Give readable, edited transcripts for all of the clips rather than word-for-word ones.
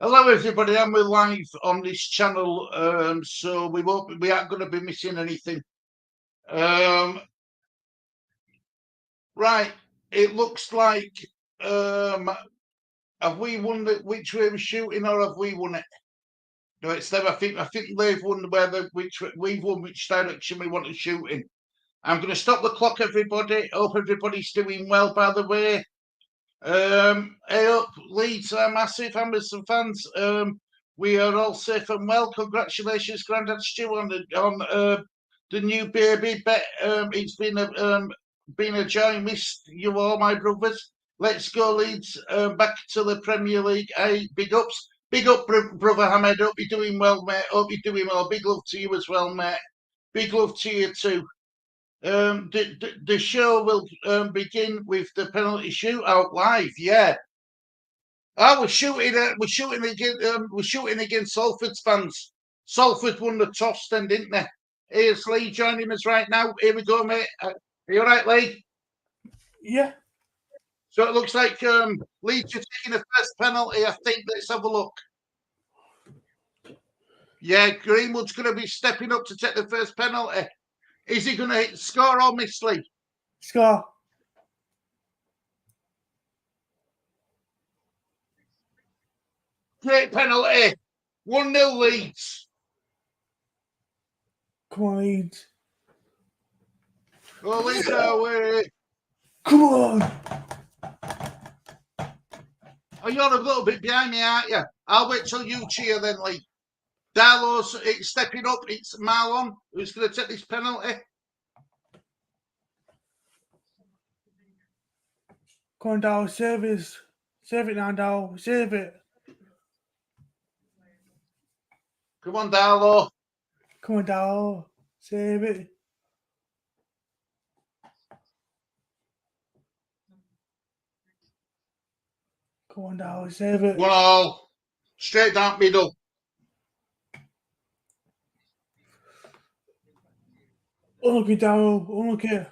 Hello, everybody. And we're live on this channel, so we aren't going to be missing anything. Right. It looks like have we won which way we're shooting, or have we won it? No, it's them. I think they've won we've won which direction we want to shoot in. I'm going to stop the clock, everybody. Hope everybody's doing well. By the way, hey up, Leeds, massive Hammerson fans. We are all safe and well. Congratulations, Grandad Stu, on the new baby. It's been a joy. Missed you all, my brothers. Let's go, Leeds. Back to the Premier League. Hey, big ups. Big up, brother Hamed. Hope you're doing well, mate. Hope you're doing well. Big love to you as well, mate. Big love to you too. The show will begin with the penalty shootout live. Yeah. Oh, we're shooting against Salford's fans. Salford won the toss, then, didn't they? Here's Lee joining us right now. Here we go, mate. Are you all right, Lee? Yeah. So it looks like Leeds are taking the first penalty, I think. Let's have a look. Yeah, Greenwood's going to be stepping up to take the first penalty. Is he going to score or miss, Lee? Score. Great penalty. 1-0 Leeds. Come on, Leeds. Oh, Leeds are away. Come on. Oh, you're a little bit behind me, aren't you? I'll wait till you cheer then, Lee. Darlow's stepping up. It's Marlon who's going to take this penalty. Come on, Darlow. Save it. Save it now, Darlow. Save it. Come on, Darlow. Come on, Darlow. Save it. Come on, Darlow. Save it. 1-1. Straight down middle. Unlucky, Darlow. Unlucky.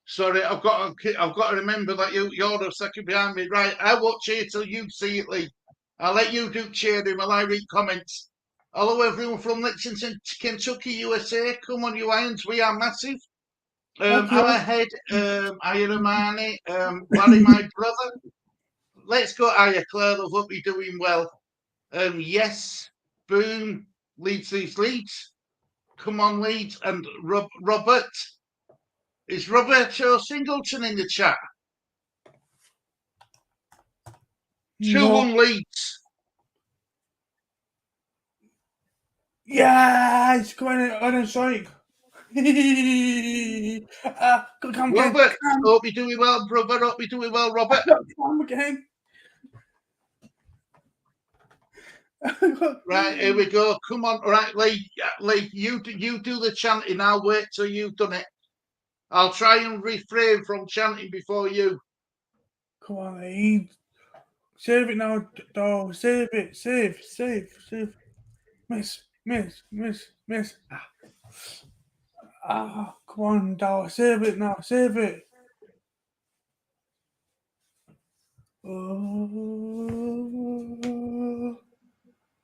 Sorry, I've got to remember that you're a second behind me. Right, I won't cheer till you see it, Lee. I'll let you do cheering while I read comments. Hello, everyone from Lexington, Kentucky, USA. Come on, you Irons. We are massive. Our head, Harmonie, Larry, my brother. Let's go, Aya Claire. I hope you're doing well. Yes, boom, Leeds. Come on, Leeds. And Robert. Is Roberto Singleton in the chat? 2-1 Leeds. Yes, come on a strike. Robert, hope you're doing well, brother. Hope you're doing well, Robert. Come again. Right, here we go. Come on, right, Lee, you do the chanting. I'll wait till you've done it. I'll try and refrain from chanting before you. Come on, Lee. Save it now, dog. Save it. Save. Miss. Come on, dog. Save it now. Save it.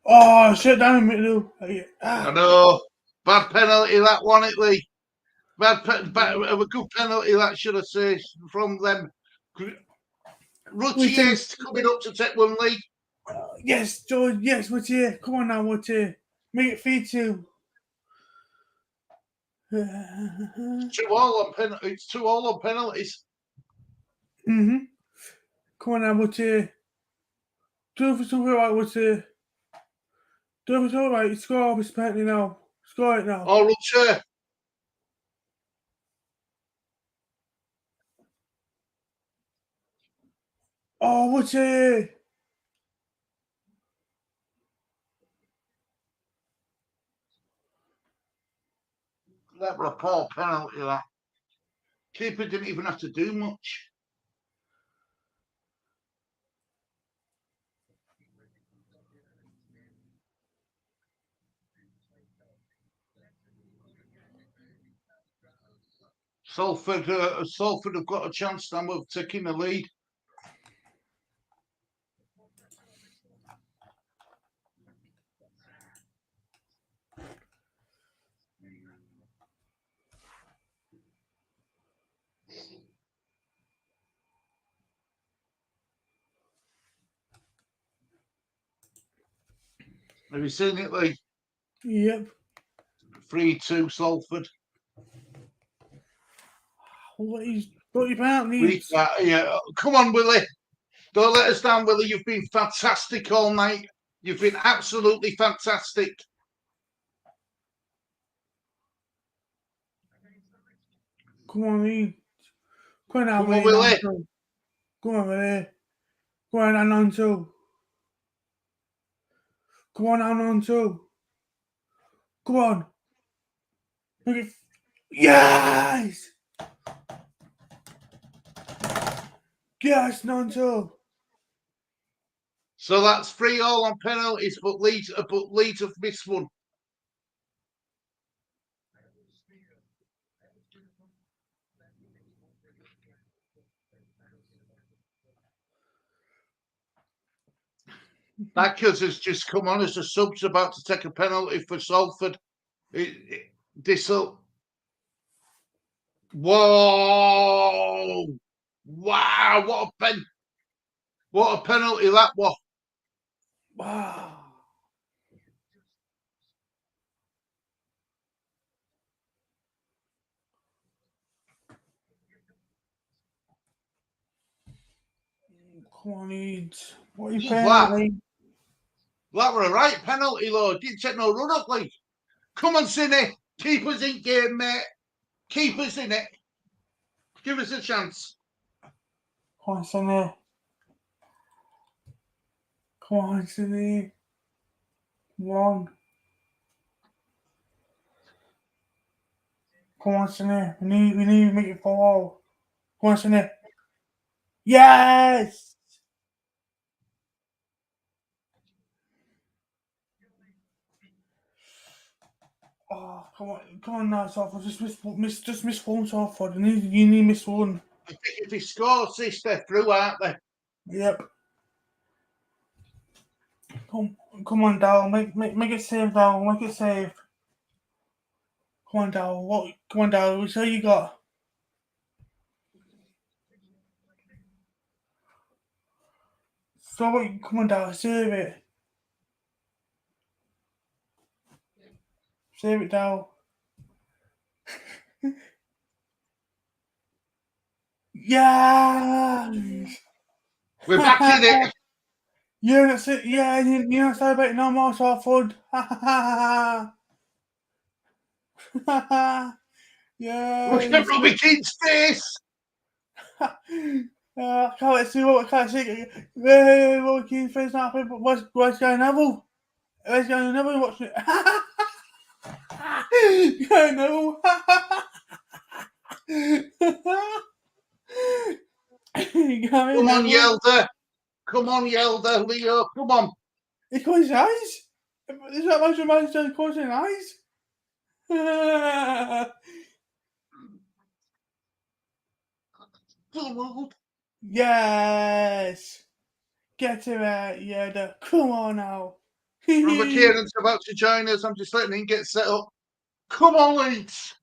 Oh, shut down in the middle. I know. Bad penalty, that one, Lee. A good penalty, that should have said, from them. Routier's coming up to take one, Lee. Yes, George. Yes, Routier. Come on now, Routier. Make it 3-2. It's 2-all on penalties. Mm-hmm. Come on now, Routier. Do it for something right, Routier. Do it for something right. Score this penalty now. Score it now. Oh, Routier. Oh, Routier. That was a poor penalty, that. Keeper didn't even have to do much. Salford have got a chance now of taking the lead. Have you seen it, Lee? Yep. 3-2 Salford. What your penalties? Yeah. Come on, Willie. Don't let us down, Willie. You've been fantastic all night. You've been absolutely fantastic. Come on, Lee. Come on, Come on, Willie. Come on, Willie. Go on, two. Come on, two. Come on. Yes! Yes, two. So that's 3-3 on penalties, but Leeds have missed one. That kid has just come on as a sub's about to take a penalty for Salford. This'll. Whoa! Wow! What a penalty that was! Wow. Come on, Leeds. What are you penalty? That were a right penalty, Lord. Didn't take no run up, like. Come on, Cinny. Keep us in game, mate. Keep us in it. Give us a chance. Come on, Cinny. Come on, Cinny. One. Come on, Cinny. We need to make it fall. Come on, Cinny. Yes! Oh, come on now, Salford. Just miss one, Salford. You need miss one. I think if he scores this, they're through, aren't they? Yep. Come on, Dal. Make it safe, Dal. Make it safe. Come on, Dal. Come on, Dal. Which you got? So come on, Dal. Save it. Save it, Dal. Yeah. We're back in it. Yeah, that's it. Yeah, you don't say about it no more, Salford. Yeah. Look at Robbie Keane's face. I can't see what I can't see. Robbie Keane's face not happy, but what's going Neville? Where's going Neville watching it? Going Neville. Come on, Yelder. Come on, Yelder. Leo, come on. He closed his eyes. Is that much of my son closing his eyes? Come on. Yes. Get him out, Yoda. Come on now. Robert Kieran's about to join us. I'm just letting him get set up. Come on, Leeds.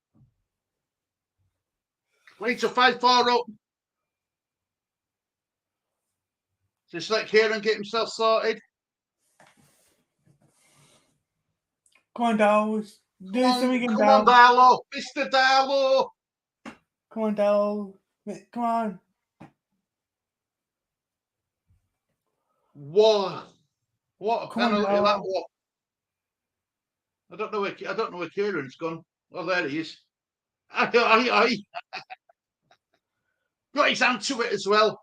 Leeds are 5-4 up. Just let Kieran get himself sorted. Come on, Darl. Do something again, Come on, Darlow. Mr. Darlow. Come on, Darl. Come on. Whoa. What a penalty on, that was. I don't know where Kieran's gone. Oh, there he is. I got his hand to it as well.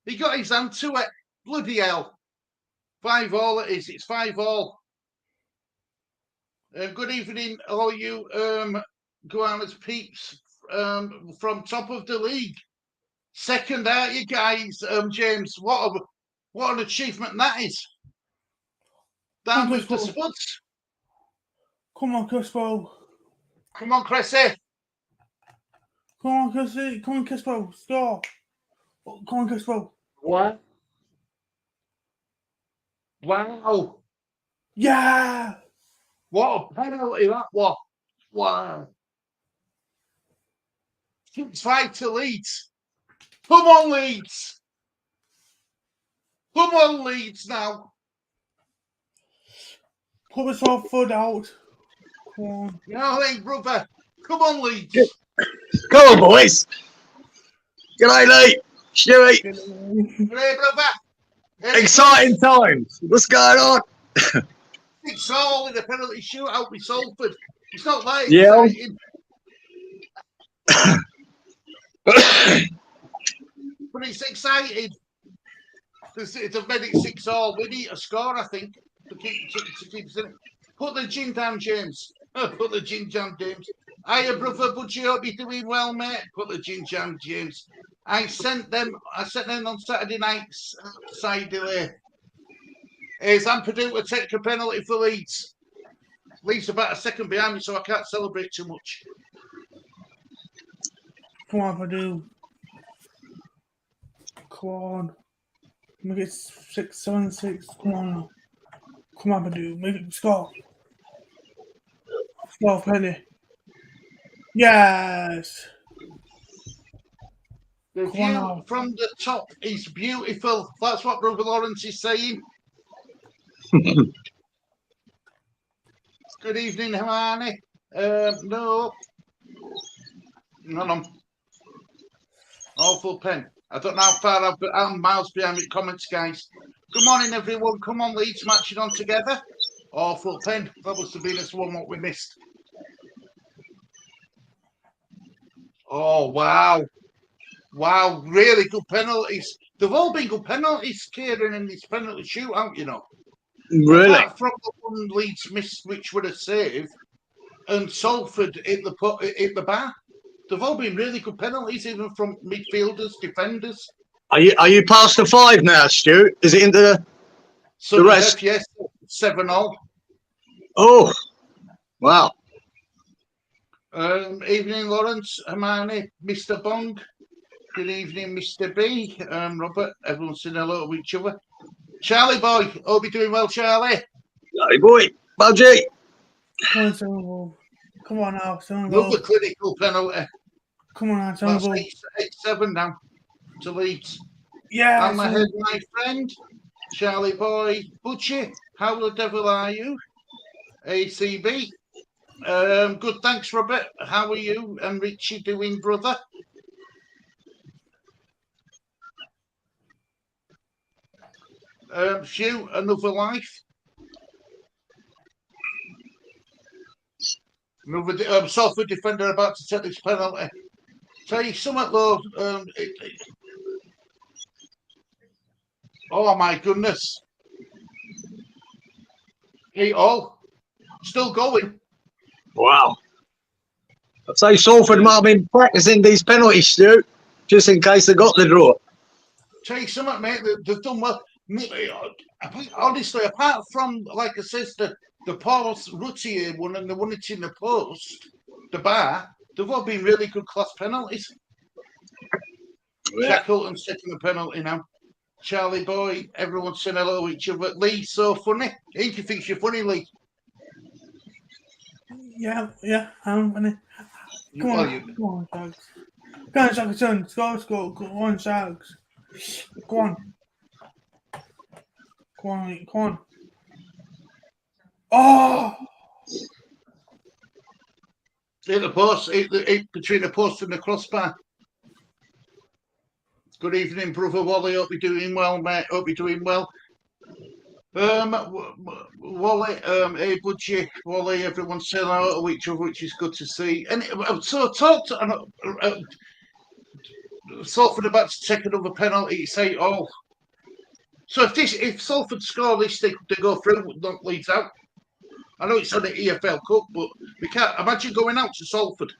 He got his hand to it. Bloody hell. 5-5 it is. It's 5-5. Good evening, all you Goannas peeps from top of the league. Second, aren't you guys? James, what an achievement that is. Down with the Spuds. Come on, Crispo. Come on, Cressy. Come on, Cressy. Come on, Crispo. Score. Come on, Crispo. What? Wow. Yeah. What a penalty that was. Wow. It's 5 to Leeds. Come on, Leeds. Come on, Leeds now. Put the Salford out. Come on. No, hey, brother. Come on, Leeds. Come on, boys. G'day, Lee. Stewie. Hey, brother. Exciting times. What's going on? 6-6 in a penalty shootout with Salford. It's not that Yeah. exciting. But it's exciting. They've made it 6-6. We need a score, I think, to keep it. Put the gin down, James. Put the gin down, James. Hiya, brother. Budgie, hope you're doing well, mate. Put the gin down, James. I sent them on Saturday nights. Side delay. Is Ampadu to take a penalty for Leeds? Leeds about a second behind me, so I can't celebrate too much. Come on, Purdue. Come on. Make it 6-7-6. Come on now. Come on, Purdue. Make it score. Score, Penny. Yes. The view from the top is beautiful. That's what Brother Lawrence is saying. Good evening, Harmonie. No. Awful pen. I don't know how far I'm miles behind the comments, guys. Good morning, everyone. Come on, Leeds matching on together. Awful pen. That was the Venus one what we missed. Oh, wow. Wow, really good penalties. They've all been good penalties, Cieran, in this penalty shootout, you know. Really? Apart from the one Leeds missed, which would have saved, and Salford hit the bar. They've all been really good penalties, even from midfielders, defenders. Are you past the 5 now, Stu? Is it into the rest? Yes, 7-0. Oh, wow. Evening, Lawrence, Harmonie, Mr. Bong. Good evening, Mr. B. Robert, everyone's saying hello to each other. Charlie boy, hope you're doing well, Charlie. Hey, boy. Budgie. Come on, Senegal. Come on now, Another clinical penalty. Come on now, Senegal. That's 8-7 now to Leeds. Yeah. I'm ahead, my friend. Charlie boy, Butchie, how the devil are you? ACB. Good, thanks, Robert. How are you and Richie doing, brother? Hugh, another life. Another Salford defender about to take this penalty. Tell you something though. Oh my goodness. Still going. Wow. I'd say Salford might have been practicing these penalties, Stu, just in case they got the draw. Tell you something, mate. They've done well. Honestly, apart from, like I said, the Paul Routier one and the one it's in the post, the bar, they've all been really good class penalties. Yeah. Jack Hilton's taking the penalty now. Charlie boy, everyone's saying hello to each other. Lee's so funny. Inky thinks you're funny, Lee. Yeah, I'm funny. Come on, Shags. Go on, Shags, son. Score. Go on, Shags. Go on. Come on. Oh! Hit the post, between the post and the crossbar. Good evening, brother Wally. Hope you're doing well, mate. Hope you're doing well. Wally, hey, Budgie, Wally, everyone's saying hello to each other, which is good to see. And so talk to Salford about to take another penalty. Say, so if Salford score this, they go through, not Leeds out. I know it's on the EFL Cup, but we can't imagine going out to Salford.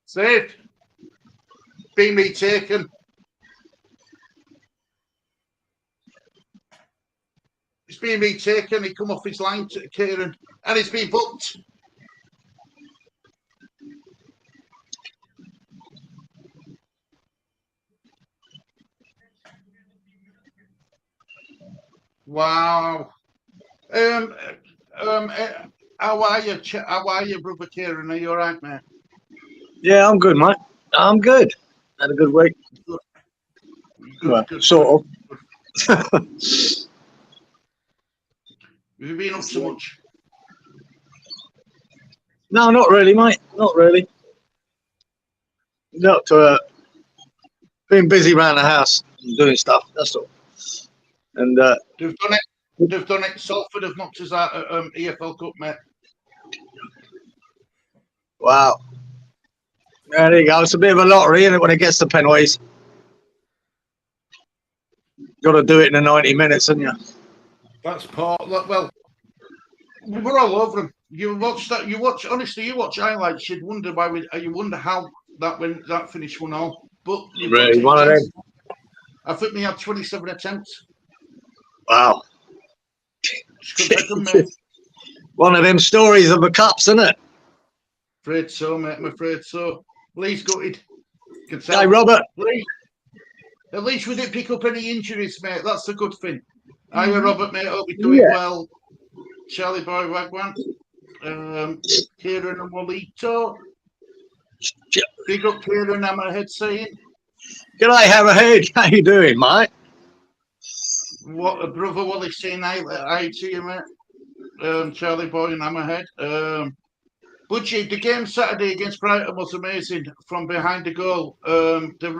Safe. Being retaken. It's being retaken. He come off his line to Cieran, and it's been booked. Wow. how are you? How are you, brother Cieran? Are you all right, mate? Yeah, I'm good, mate. I'm good. Had a good week. Good. Sort of. Have you been up so much? No, not really, mate. Not really. Not been busy around the house and doing stuff. That's all. And They've done it. They've done it. Salford have knocked us out at EFL Cup, mate. wow. Yeah, there you go. It's a bit of a lottery, isn't it, when it gets to penalties? Got to do it in the 90 minutes, haven't you? That's part. Well, we were all over them. You watch that. Honestly, you watch highlights. You'd wonder why. You wonder how that finished 1-0. But you've got Really, one of them. I think we had 27 attempts. Wow. Just couldn't take them, mate. One of them stories of the cups, isn't it? Afraid so, mate. I'm afraid so. Lee's gutted. Hey, Robert. Lee, at least we didn't pick up any injuries, mate. That's a good thing. Hiya, Robert, mate. Hope you're doing well. Charlie Boy Wagwan. Cieran and Walito. Big up Cieran Hammerhead saying. G'day, Hammerhead. How you doing, mate? What a brother Wally saying hi to you, mate. Charlie Boy and Hammerhead. Budgie, the game Saturday against Brighton was amazing from behind the goal. The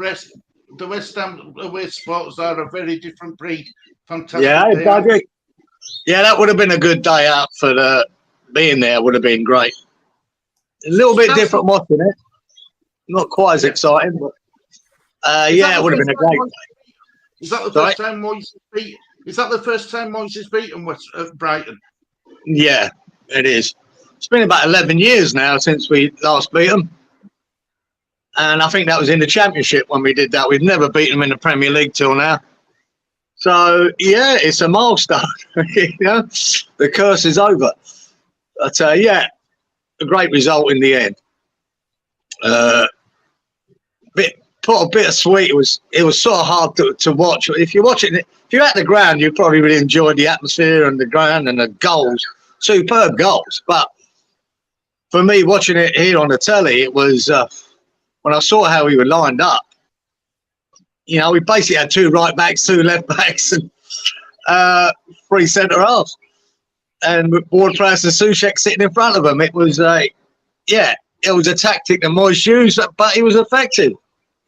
West Ham away supporters are a very different breed. Fantastic. Yeah, Budgie. Yeah, that would have been a good day out for being there. Would have been great. A little bit different watching it. Not quite as exciting, but yeah, it would have been a great day. Is that the first time Moyes beat? Is that the first time Moyes has beaten Brighton? Yeah, it is. It's been about 11 years now since we last beat them. And I think that was in the Championship when we did that. We've never beaten them in the Premier League till now. So, yeah, it's a milestone. You know, the curse is over. But, yeah, a great result in the end. Put a bit of sweet. It was sort of hard to watch. If you're watching it, if you're at the ground, you probably really enjoyed the atmosphere and the ground and the goals. Superb goals. But for me, watching it here on the telly, it was when I saw how we were lined up. You know, we basically had 2 right backs, 2 left backs, and 3 centre halves, and with Ward-Prowse and Soucek sitting in front of them. It was yeah, it was a tactic that Moyes used, but it was effective.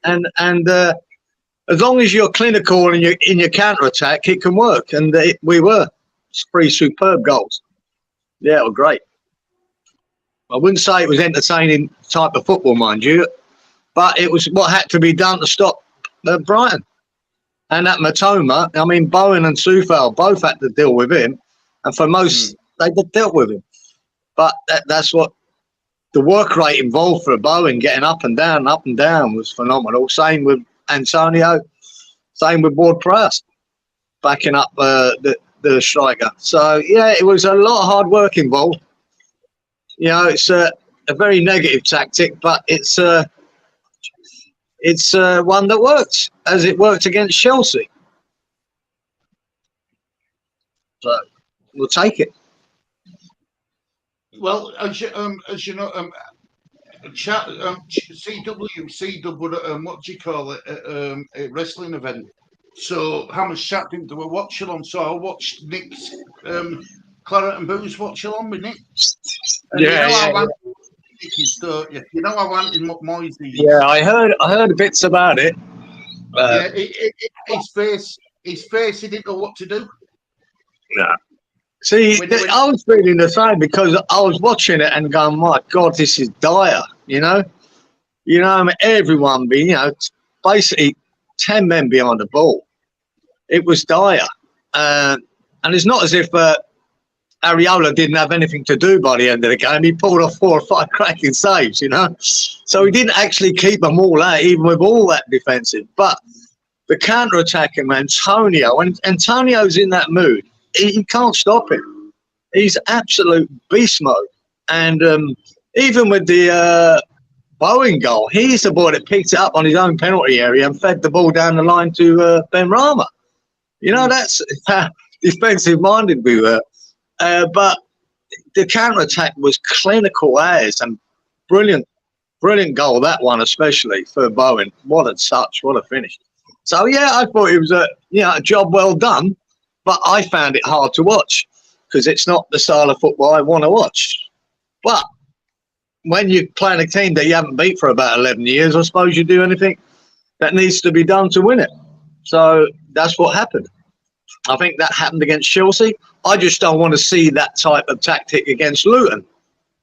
And as long as you're clinical and you're in your counter attack, it can work. And we were 3 superb goals. Yeah, it was great. I wouldn't say it was entertaining type of football, mind you, but it was what had to be done to stop Brighton. And that Matoma, I mean, Bowen and Soufal both had to deal with him, and for most, they dealt with him. But that's what the work rate involved for Bowen, getting up and down, was phenomenal. Same with Antonio, same with Ward-Prowse, backing up the striker. So, yeah, it was a lot of hard work involved. You know, it's a very negative tactic, but it's one that works, as it worked against Chelsea. So we'll take it. Well, as you know, CW, what do you call it? A wrestling event. So how much chat didn't do a watch along? So I watched Nick's Claret and Booze watch along with Nick. And you know I want in Moyes. Yeah, I heard bits about it. Yeah, his face, he didn't know what to do. Yeah. See, I was feeling the same because I was watching it and going, my God, this is dire, you know? I mean, everyone being, basically 10 men behind the ball. It was dire. And it's not as if Areola didn't have anything to do by the end of the game. He pulled off 4 or 5 cracking saves, So he didn't actually keep them all out, even with all that defensive. But the counter-attacking Antonio, when Antonio's in that mood, he can't stop him. He's absolute beast mode. And even with the Bowen goal, he's the boy that picked it up on his own penalty area and fed the ball down the line to Ben Rama. That's how defensive-minded we were. But the counter-attack was clinical as, and brilliant goal, that one especially for Bowen. What a touch, what a finish. So yeah, I thought it was a job well done, but I found it hard to watch because it's not the style of football I want to watch. But when you're playing a team that you haven't beat for about 11 years, I suppose you do anything that needs to be done to win it. So that's what happened. I think that happened against Chelsea. I just don't want to see that type of tactic against Luton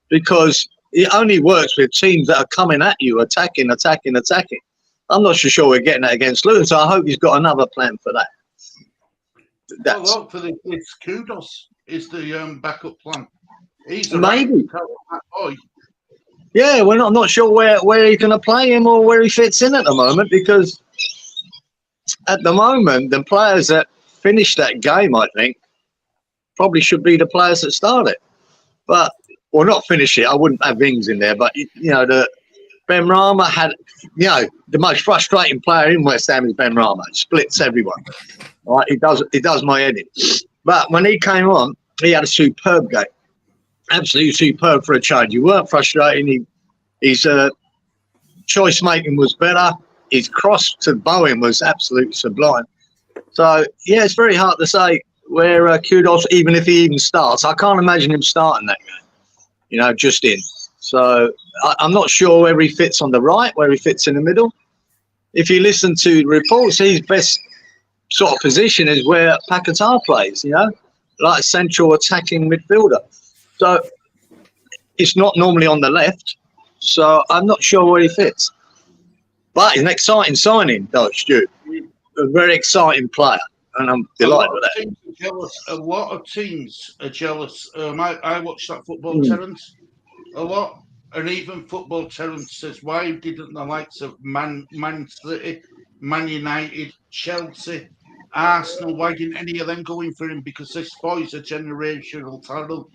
because it only works with teams that are coming at you, attacking. I'm not so sure we're getting that against Luton, so I hope he's got another plan for that. Well, hopefully it's Kudos is the backup plan. He's maybe. Boy. Yeah, we're not sure where he's going to play him or where he fits in at the moment because at the moment the players that finished that game, I think, probably should be the players that start it. But, well, not finish it. I wouldn't have Ings in there. But, the Ben Rama had, the most frustrating player in West Ham is Ben Rama. He splits everyone. Right? He does my head in. But when he came on, he had a superb game. Absolutely superb for a change. You weren't frustrating. His choice making was better. His cross to Bowen was absolutely sublime. So, yeah, it's very hard to say where Kudos, even if he even starts. I can't imagine him starting that game, just in. So I'm not sure where he fits on the right, where he fits in the middle. If you listen to reports, his best sort of position is where Paquetá plays, like a central attacking midfielder. So it's not normally on the left. So I'm not sure where he fits. But he's an exciting signing, though, Stu. A very exciting player. And I'm delighted with that. A lot of teams are jealous. I watched that Football Terrence a lot. And even Football Terrence says, why didn't the likes of Man City, Man United, Chelsea, Arsenal, why didn't any of them go in for him? Because this boy's a generational talent.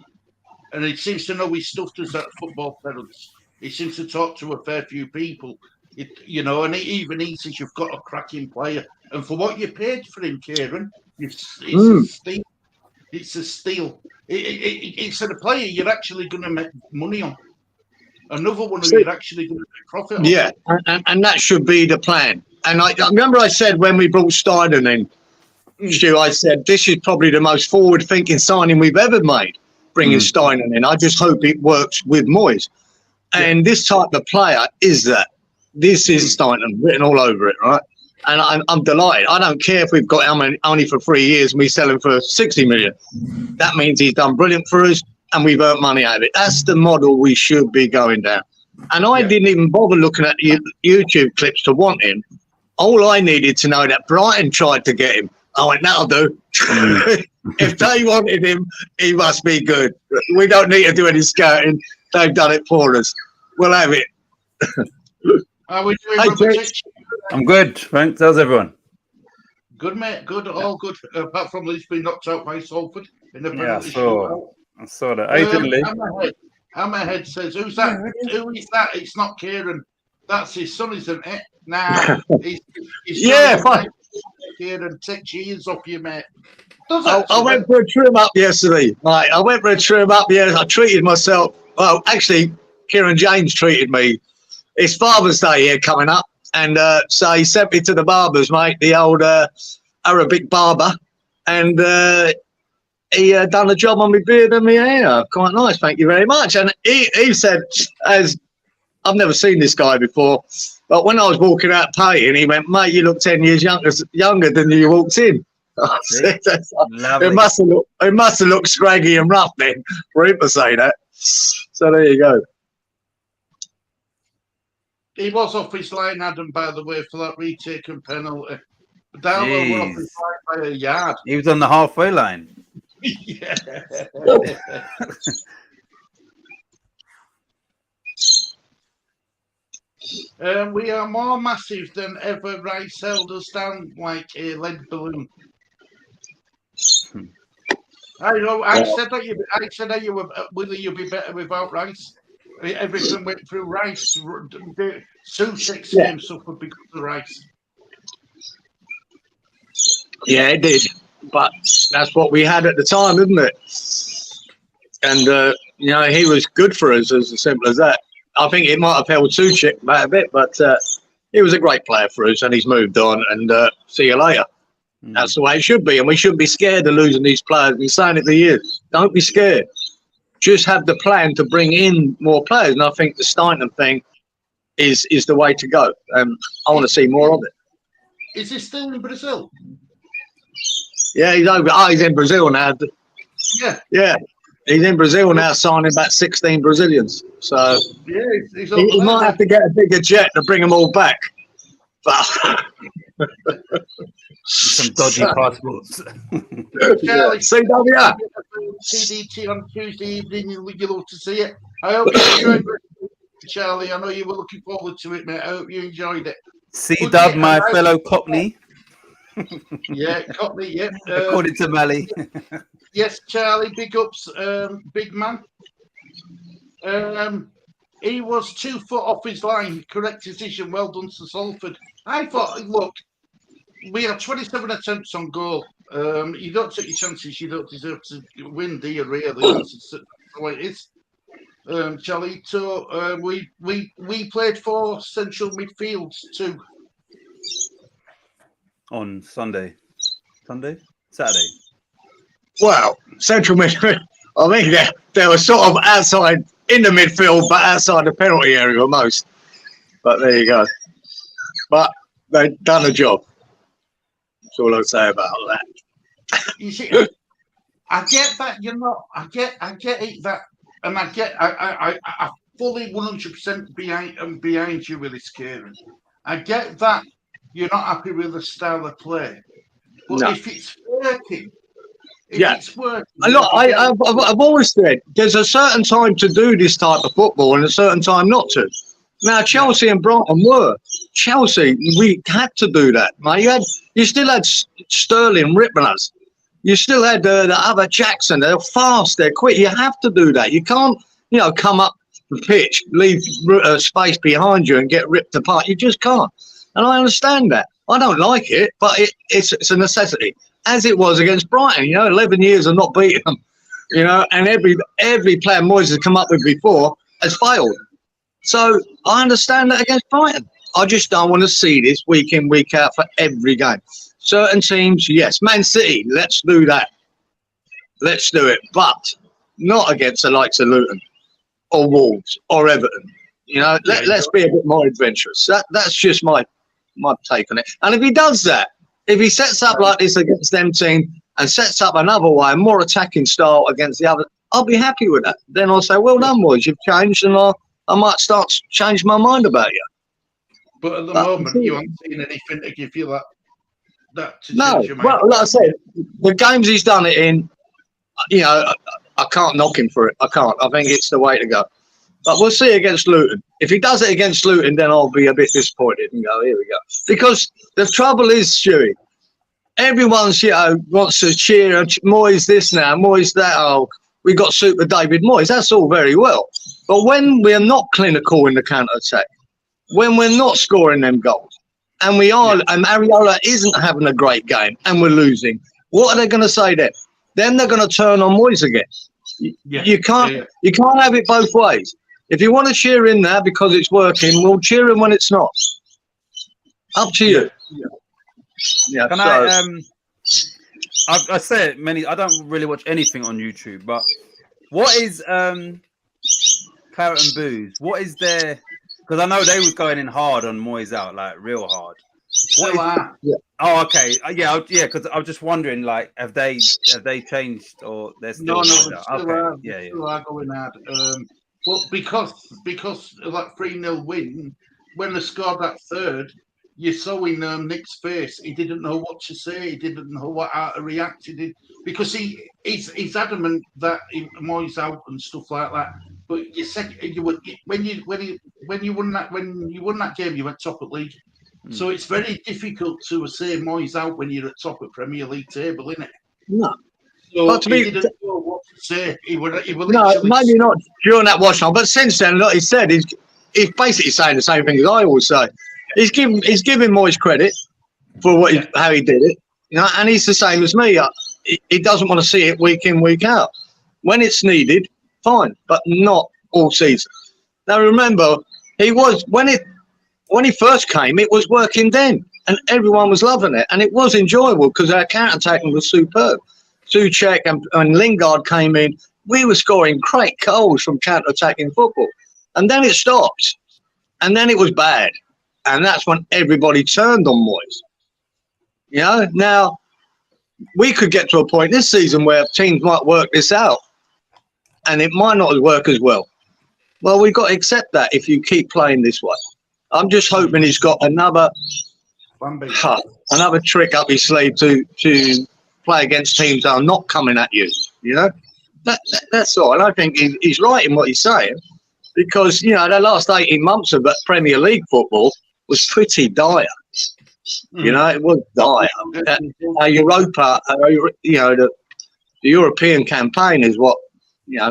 And he seems to know his stuff, does that Football Terrence. He seems to talk to a fair few people. And he says you've got a cracking player. And for what you paid for him, Cieran, it's a steal. It's a steal. It's a player you're actually going to make money on. Another one who you're actually going to make profit on. Yeah, and that should be the plan. And I remember I said when we brought Steinen in, Stu, I said this is probably the most forward-thinking signing we've ever made, bringing Steinen in. I just hope it works with Moyes. And this type of player is that. This is Steinen, written all over it, right? And I'm delighted. I don't care if we've got him only for 3 years and we sell him for 60 million. That means he's done brilliant for us and we've earned money out of it. That's the model we should be going down. And I didn't even bother looking at the YouTube clips to want him. All I needed to know that Brighton tried to get him. I went, that'll do. If they wanted him, he must be good. We don't need to do any scouting. They've done it for us. We'll have it. How are we doing, I'm good, thanks. How's everyone? Good, mate. Good, all good. Apart from Leeds being knocked out by Salford in the penalty shootout. I saw that. How you doing, Lee? Hammerhead says, "Who's that? Who is that? It's not Cieran. That's his son, isn't it? Nah, he's fine. Cieran and Titch years off you, mate." I went for a trim up yesterday. Right, I went for a trim up. Yeah, I treated myself. Well, actually, Kieran James treated me. It's Father's Day here coming up, and so he sent me to the barbers, mate, the old Arabic barber, and he done a job on my beard and my hair. Quite nice, thank you very much. And he said, as I've never seen this guy before, but when I was walking out paying, he went, "Mate, you look 10 years younger than you walked in." It must have looked scraggy and rough then for him to say that. So there you go. He was off his line, Adam, by the way, for that retaken penalty. Darlow were off his line by a yard. He was on the halfway line. Yeah. We are more massive than ever. Rice held us down like a lead balloon. I know. I said that you were. Will you be better without Rice? Everything went through Rice. Sussex game suffered because of Rice. Yeah, it did. But that's what we had at the time, isn't it? and you know, he was good for us, as simple as that. I think it might have held Suchik back a bit, but he was a great player for us, and he's moved on. And see you later. That's the way it should be, and we shouldn't be scared of losing these players. We've been saying it for years. Don't be scared. Just have the plan to bring in more players, and I think the Steinem thing is the way to go. I want to see more of it. Is he still in Brazil? Yeah, he's over. Oh, he's in Brazil now. Yeah. He's in Brazil now, signing about 16 Brazilians. So yeah, he's he might have to get a bigger jet to bring them all back. But Some dodgy passports. Charlie, CW. CDT on Tuesday evening. You'll love to see it. I hope you enjoyed it, Charlie. I know you were looking forward to it, mate. I hope you enjoyed it. C-Dub, my fellow Cockney. Yeah, Cockney, yeah. According to Mally. Yes, Charlie, big ups, big man. He was 2 foot off his line. Correct decision. Well done to Salford. I thought, look, we had 27 attempts on goal. You don't take your chances. You don't deserve to win, do you, really? That's the way it is. Charlie, so we played 4 central midfields too. On Saturday. Well, central midfield. I think they were sort of outside in the midfield, but outside the penalty area almost. But there you go. But they've done a job. That's all I'll say about that. You see, I get that you're not. I get it that, and I fully 100% behind you with this, Cieran. I get that you're not happy with the style of play, but if it's working. It's working. Look, I've always said there's a certain time to do this type of football and a certain time not to. Now, Chelsea and Brighton were. Chelsea, we had to do that, mate. You still had Sterling ripping us. You still had the other Jackson. They're fast, they're quick. You have to do that. You can't, come up the pitch, leave space behind you and get ripped apart. You just can't. And I understand that. I don't like it, but it's a necessity. As it was against Brighton, 11 years of not beating them, and every player Moyes has come up with before has failed. So I understand that against Brighton. I just don't want to see this week in, week out for every game. Certain teams, yes. Man City, let's do that. Let's do it. But not against the likes of Luton or Wolves or Everton. Let's be a bit more adventurous. That's just my take on it. And if he does that, if he sets up like this against them team and sets up another way, more attacking style against the other, I'll be happy with that. Then I'll say, well done, boys, you've changed, and I might start to change my mind about you. But at the moment, you haven't seen anything to give you that to change your mind. Well, like I said, the games he's done it in, I can't knock him for it. I can't. I think it's the way to go. But we'll see against Luton. If he does it against Luton, then I'll be a bit disappointed and go, here we go. Because the trouble is, Stewie, everyone's, wants to cheer, Moyes this now, Moyes that. Oh, we got Super David Moyes. That's all very well. But when we're not clinical in the counter-attack, when we're not scoring them goals, and we are, and Areola isn't having a great game, and we're losing, what are they going to say then? Then they're going to turn on Moyes again. You can't have it both ways. If you want to cheer in there because it's working, we'll cheer in when it's not. Up to you. Yeah. Can I say it many. I don't really watch anything on YouTube, but what is Claret and Booze? What is their? Because I know they was going in hard on Moyes out, like real hard. Oh, okay. Yeah. Because I was just wondering, like, have they changed or they're still? No, still are going hard. But because of that 3-0 win, when they scored that third, you saw in Nick's face, he didn't know what to say, he didn't know how to react. Because he's adamant that Moyes out and stuff like that. But you said when you won that game, you went top of league. So it's very difficult to say Moyes out when you're at top of Premier League table, isn't it? No. So he didn't know what to say. He would maybe not during that watch on, but since then, like he said, he's basically saying the same thing as I always say. He's giving Moyes credit for how he did it, and he's the same as me. He doesn't want to see it week in, week out. When it's needed, fine, but not all season. Now remember, he was when he first came, it was working then, and everyone was loving it, and it was enjoyable because our counter-attacking was superb. Tyake and Lingard came in. We were scoring great goals from counter-attacking football, and then it stopped, and then it was bad, and that's when everybody turned on Moyes. You know, now we could get to a point this season where teams might work this out, and it might not work as well. Well, we've got to accept that if you keep playing this way. I'm just hoping he's got another trick up his sleeve to play against teams that are not coming at you. You know, that's all. And I think he's right in what he's saying, because you know the last 18 months of Premier League football was pretty dire. You know, it was dire. Europa, you know, the European campaign is what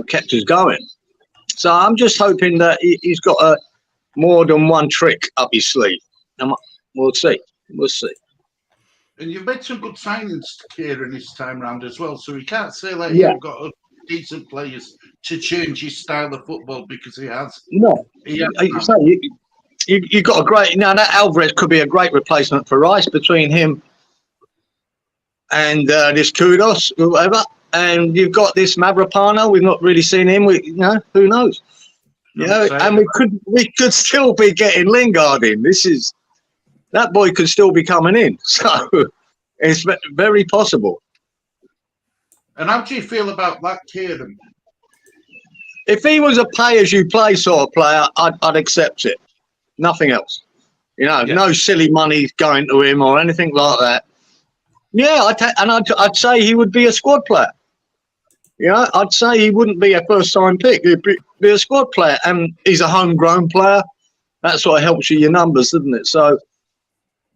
kept us going. So I'm just hoping that he's got more than one trick up his sleeve, and we'll see. We'll see. And you've made some good signings, Cieran, this time round as well. So we can't say that you've got decent players to change his style of football, because he has. No, you got a great. Now that Alvarez could be a great replacement for Rice between him and this Kudos or whatever. And you've got this Mavropano. We've not really seen him. Who knows? And we could still be getting Lingard in. That boy could still be coming in. So it's very possible. And how do you feel about that, Kieran? If he was a pay-as-you-play sort of player, I'd accept it. Nothing else. No silly money going to him or anything like that. Yeah, I'd say he would be a squad player. I'd say he wouldn't be a first-time pick. He'd be a squad player, and he's a homegrown player. That sort of helps you your numbers, doesn't it? So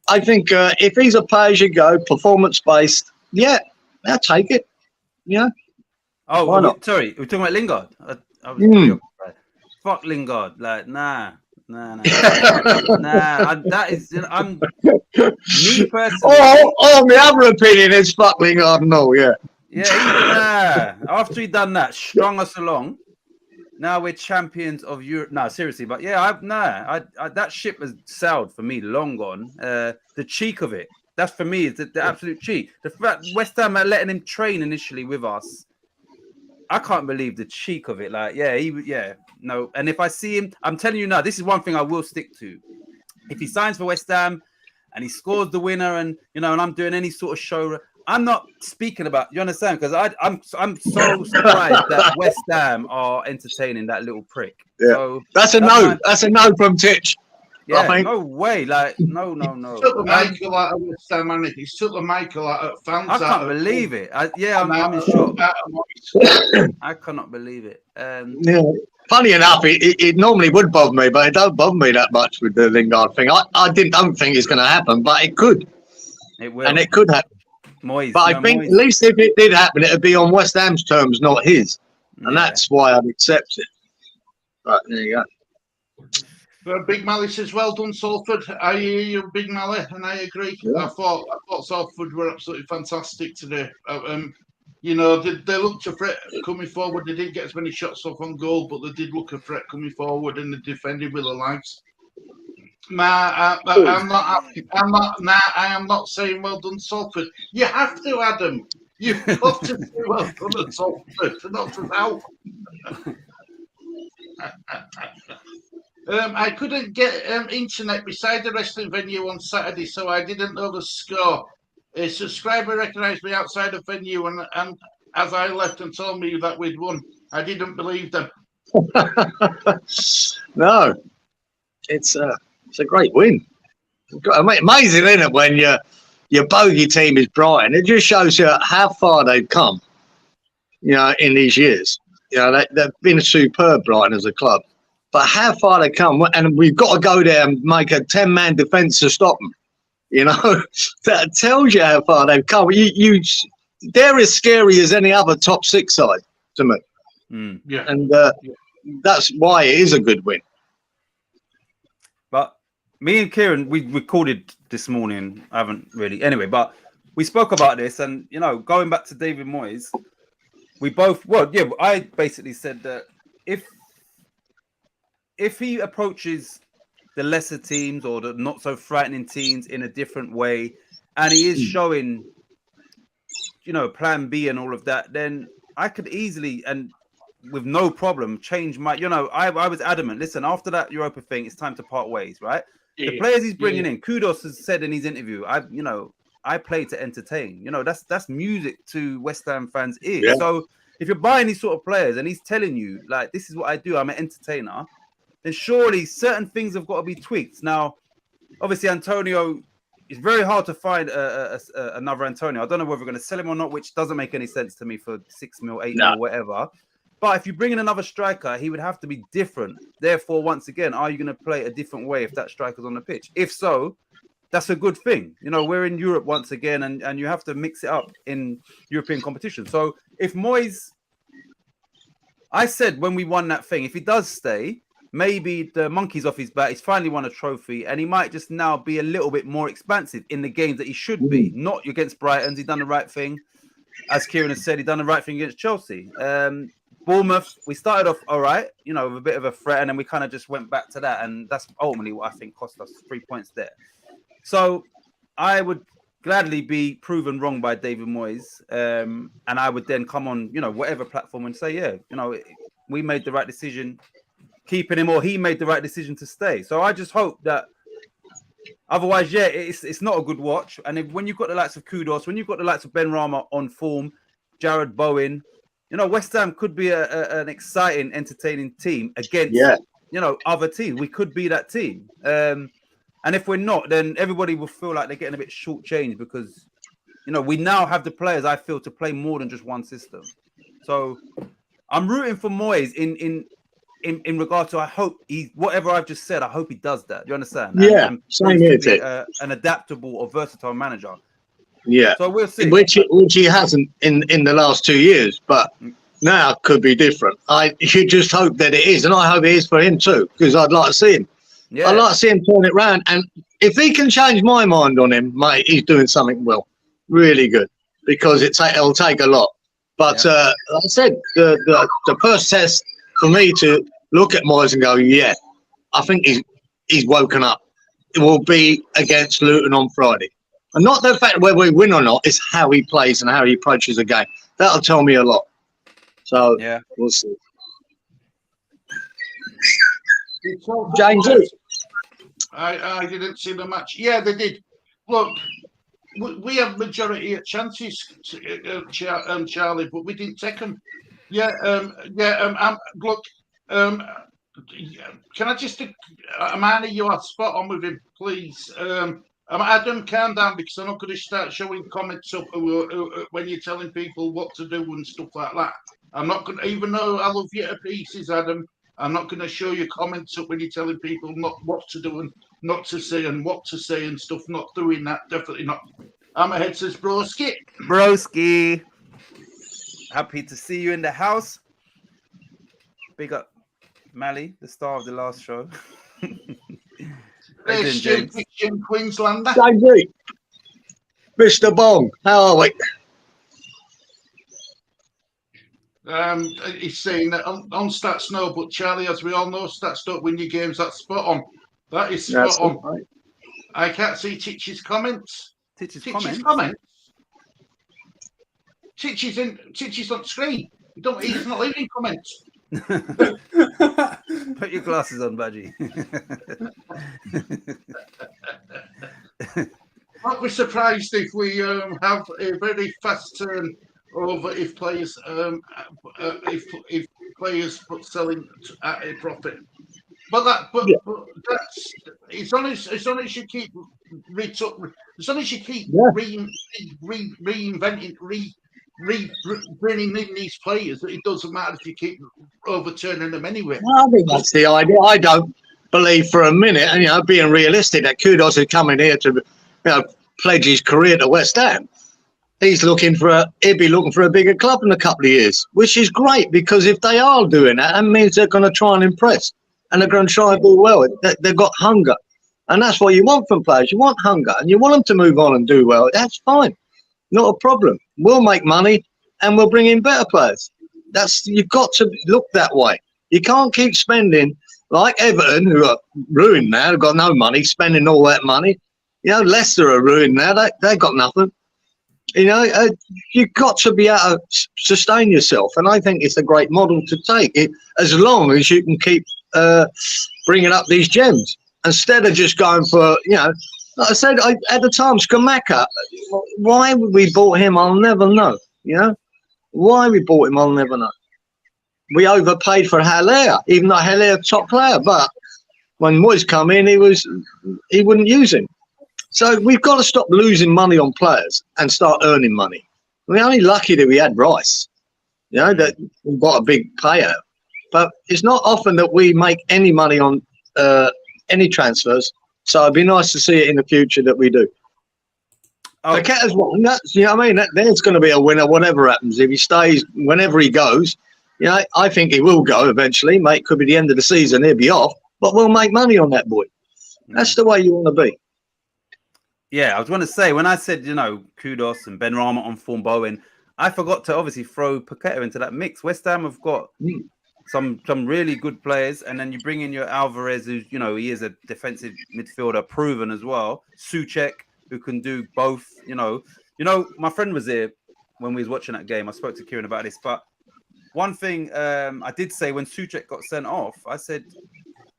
I think if he's a pay-as-you-go, performance-based, I'll take it. Yeah. Oh, why not? Sorry, we're talking about Lingard. I was fuck Lingard. Like, nah. That is, I'm me personally. My other opinion is fuck Lingard. No, yeah. Yeah, after he done that, strung us along. Now we're champions of Europe. No, seriously, but that ship has sailed for me, long gone. The cheek of it. That's for me, the absolute cheek. The fact West Ham are letting him train initially with us. I can't believe the cheek of it. Like, no. And if I see him, I'm telling you now, this is one thing I will stick to. If he signs for West Ham and he scores the winner, and and I'm doing any sort of show, I'm not speaking about. You understand? Because I'm so surprised that West Ham are entertaining that little prick. Yeah. So that's a no. That's a no from Titch. Yeah, no way. Like, no. He took the Michael out of West Ham, and he took the Michael out of fans. I can't believe it. I'm in shock. I cannot believe it. Funny enough, it normally would bother me, but it don't bother me that much with the Lingard thing. I don't think it's going to happen, but it could. It will. And it could happen. Moyes, but I think at least if it did happen, it would be on West Ham's terms, not his. And that's why I'd accept it. But there you go. Big Mally says, well done, Salford. I hear you, Big Mally, and I agree. Yeah. I thought Salford were absolutely fantastic today. They looked a threat coming forward. They didn't get as many shots off on goal, but they did look a threat coming forward, and they defended with their lives. I am not saying well done, Salford. You have to, Adam. You've got to say well done at Salford, not without. I couldn't get internet beside the wrestling venue on Saturday, so I didn't know the score. A subscriber recognised me outside the venue, and as I left and told me that we'd won, I didn't believe them. No, it's a great win. Amazing, isn't it, when your bogey team is Brighton? It just shows you how far they've come, in these years. They've been superb, Brighton, as a club. But how far they come, and we've got to go there and make a 10-man defence to stop them. That tells you how far they've come. They're as scary as any other top six side to me. And that's why it is a good win. But me and Cieran, we recorded this morning. I haven't really, anyway. But we spoke about this, and going back to David Moyes, we both. Well, yeah, I basically said that if he approaches the lesser teams or the not so frightening teams in a different way, and he is showing, plan B and all of that, then I could easily and with no problem change my. I was adamant. Listen, after that Europa thing, it's time to part ways, right? Yeah. The players he's bringing in, Kudos has said in his interview, I play to entertain. That's music to West Ham fans' ears. Yeah. So if you're buying these sort of players and he's telling you, like, this is what I do, I'm an entertainer, then surely certain things have got to be tweaked. Now, obviously, Antonio, it's very hard to find another Antonio. I don't know whether we're going to sell him or not, which doesn't make any sense to me for 6 mil, 8 mil, whatever. But if you bring in another striker, he would have to be different. Therefore, once again, are you going to play a different way if that striker's on the pitch? If so, that's a good thing. We're in Europe once again, and you have to mix it up in European competition. So if Moyes, I said when we won that thing, if he does stay, maybe the monkey's off his back. He's finally won a trophy, and he might just now be a little bit more expansive in the games that he should be. Not against Brighton. He's done the right thing. As Cieran has said, he done the right thing against Chelsea. Bournemouth, we started off all right, with a bit of a threat, and then we kind of just went back to that, and that's ultimately what I think cost us 3 points there. So I would gladly be proven wrong by David Moyes, and I would then come on, whatever platform and say, we made the right decision keeping him, or he made the right decision to stay. So I just hope that otherwise, it's not a good watch. And when you've got the likes of Kudos, when you've got the likes of Ben Rama on form, Jared Bowen, West Ham could be an exciting, entertaining team against, other teams. We could be that team. And if we're not, then everybody will feel like they're getting a bit shortchanged because, we now have the players, I feel, to play more than just one system. So I'm rooting for Moyes in regard to, I hope whatever I've just said, I hope he does that. Do you understand? Yeah, and same here, an adaptable or versatile manager. Yeah, so we'll see. Which he hasn't in the last 2 years, but now could be different. You just hope that it is, and I hope it is for him too, because I'd like to see him. Yeah. I'd like to see him turn it round, and if he can change my mind on him, mate, he's doing something well, really good, because it'll take a lot. But like I said, the first test for me to look at Moyes and go, yeah, I think he's woken up. It will be against Luton on Friday. And not the fact whether we win or not, it's how he plays and how he approaches the game. That'll tell me a lot. So, we'll see. James, I didn't see the match. Yeah, they did. Look, we have majority of chances, Charlie, but we didn't take them. Look, can I just, Amani, you are spot on with him, please. Adam, calm down, because I'm not going to start showing comments up when you're telling people what to do and stuff like that. I'm not going to, even though I love you to pieces, Adam, I'm not going to show you comments up when you're telling people not what to do and not to say and what to say and stuff. Not doing that, definitely not. Hammerhead says, broski. Broski. Happy to see you in the house. Big up, Mally, the star of the last show. There's Jim Queenslander. James, Mr. Bong, how are we? He's saying that on stats no, but Charlie, as we all know, stats don't win your games. That's spot on. That is spot on. Right. I can't see Titch's comments. Titch's comments. Titch's on screen. He's not leaving comments. Put your glasses on, Badgie. Not be surprised if we have a very fast turn over if players if players put selling at a profit. But that's as long as you keep reinventing bringing in these players, it doesn't matter if you keep overturning them anyway. Well, I think that's the idea. I don't believe for a minute, and being realistic, that Kudos is coming here to pledge his career to West Ham. He'll be looking for a bigger club in a couple of years, which is great, because if they are doing that, that means they're going to try and impress, and they're going to try and do well. They've got hunger, and that's what you want from players. You want hunger, and you want them to move on and do well. That's fine. Not a problem. We'll make money. and we'll bring in better players. You've got to look that way. You can't keep spending like Everton, who are ruined now. They've got no money, spending all that money. You know, Leicester are ruined now. They've got nothing. You know, you've got to be able to sustain yourself, and I think it's a great model to take it, as long as you can keep bringing up these gems instead of just going for, you know, like I said at the time, Skamaka. Why we bought him, I'll never know. You know, why we bought him, I'll never know. We overpaid for Haller, even though Haller top player, but when Moyes come in, he wouldn't use him. So we've got to stop losing money on players and start earning money. We're only lucky that we had Rice, you know, that we got a big payout. But it's not often that we make any money on any transfers. So it'd be nice to see it in the future that we do. Paqueta's one. That's, you know what I mean? There's going to be a winner, whatever happens. If he stays, whenever he goes, you know, I think he will go eventually. Mate, could be the end of the season. He'll be off, but we'll make money on that boy. That's the way you want to be. Yeah, I was going to say, when I said, you know, Kudos and Ben Rama on form Bowen, I forgot to obviously throw Paqueta into that mix. West Ham have got some really good players, and then you bring in your Alvarez, who's, you know, he is a defensive midfielder, proven as well. Souček, who can do both. You know, my friend was here when we was watching that game. I spoke to Cieran about this, but one thing I did say when Souček got sent off, I said,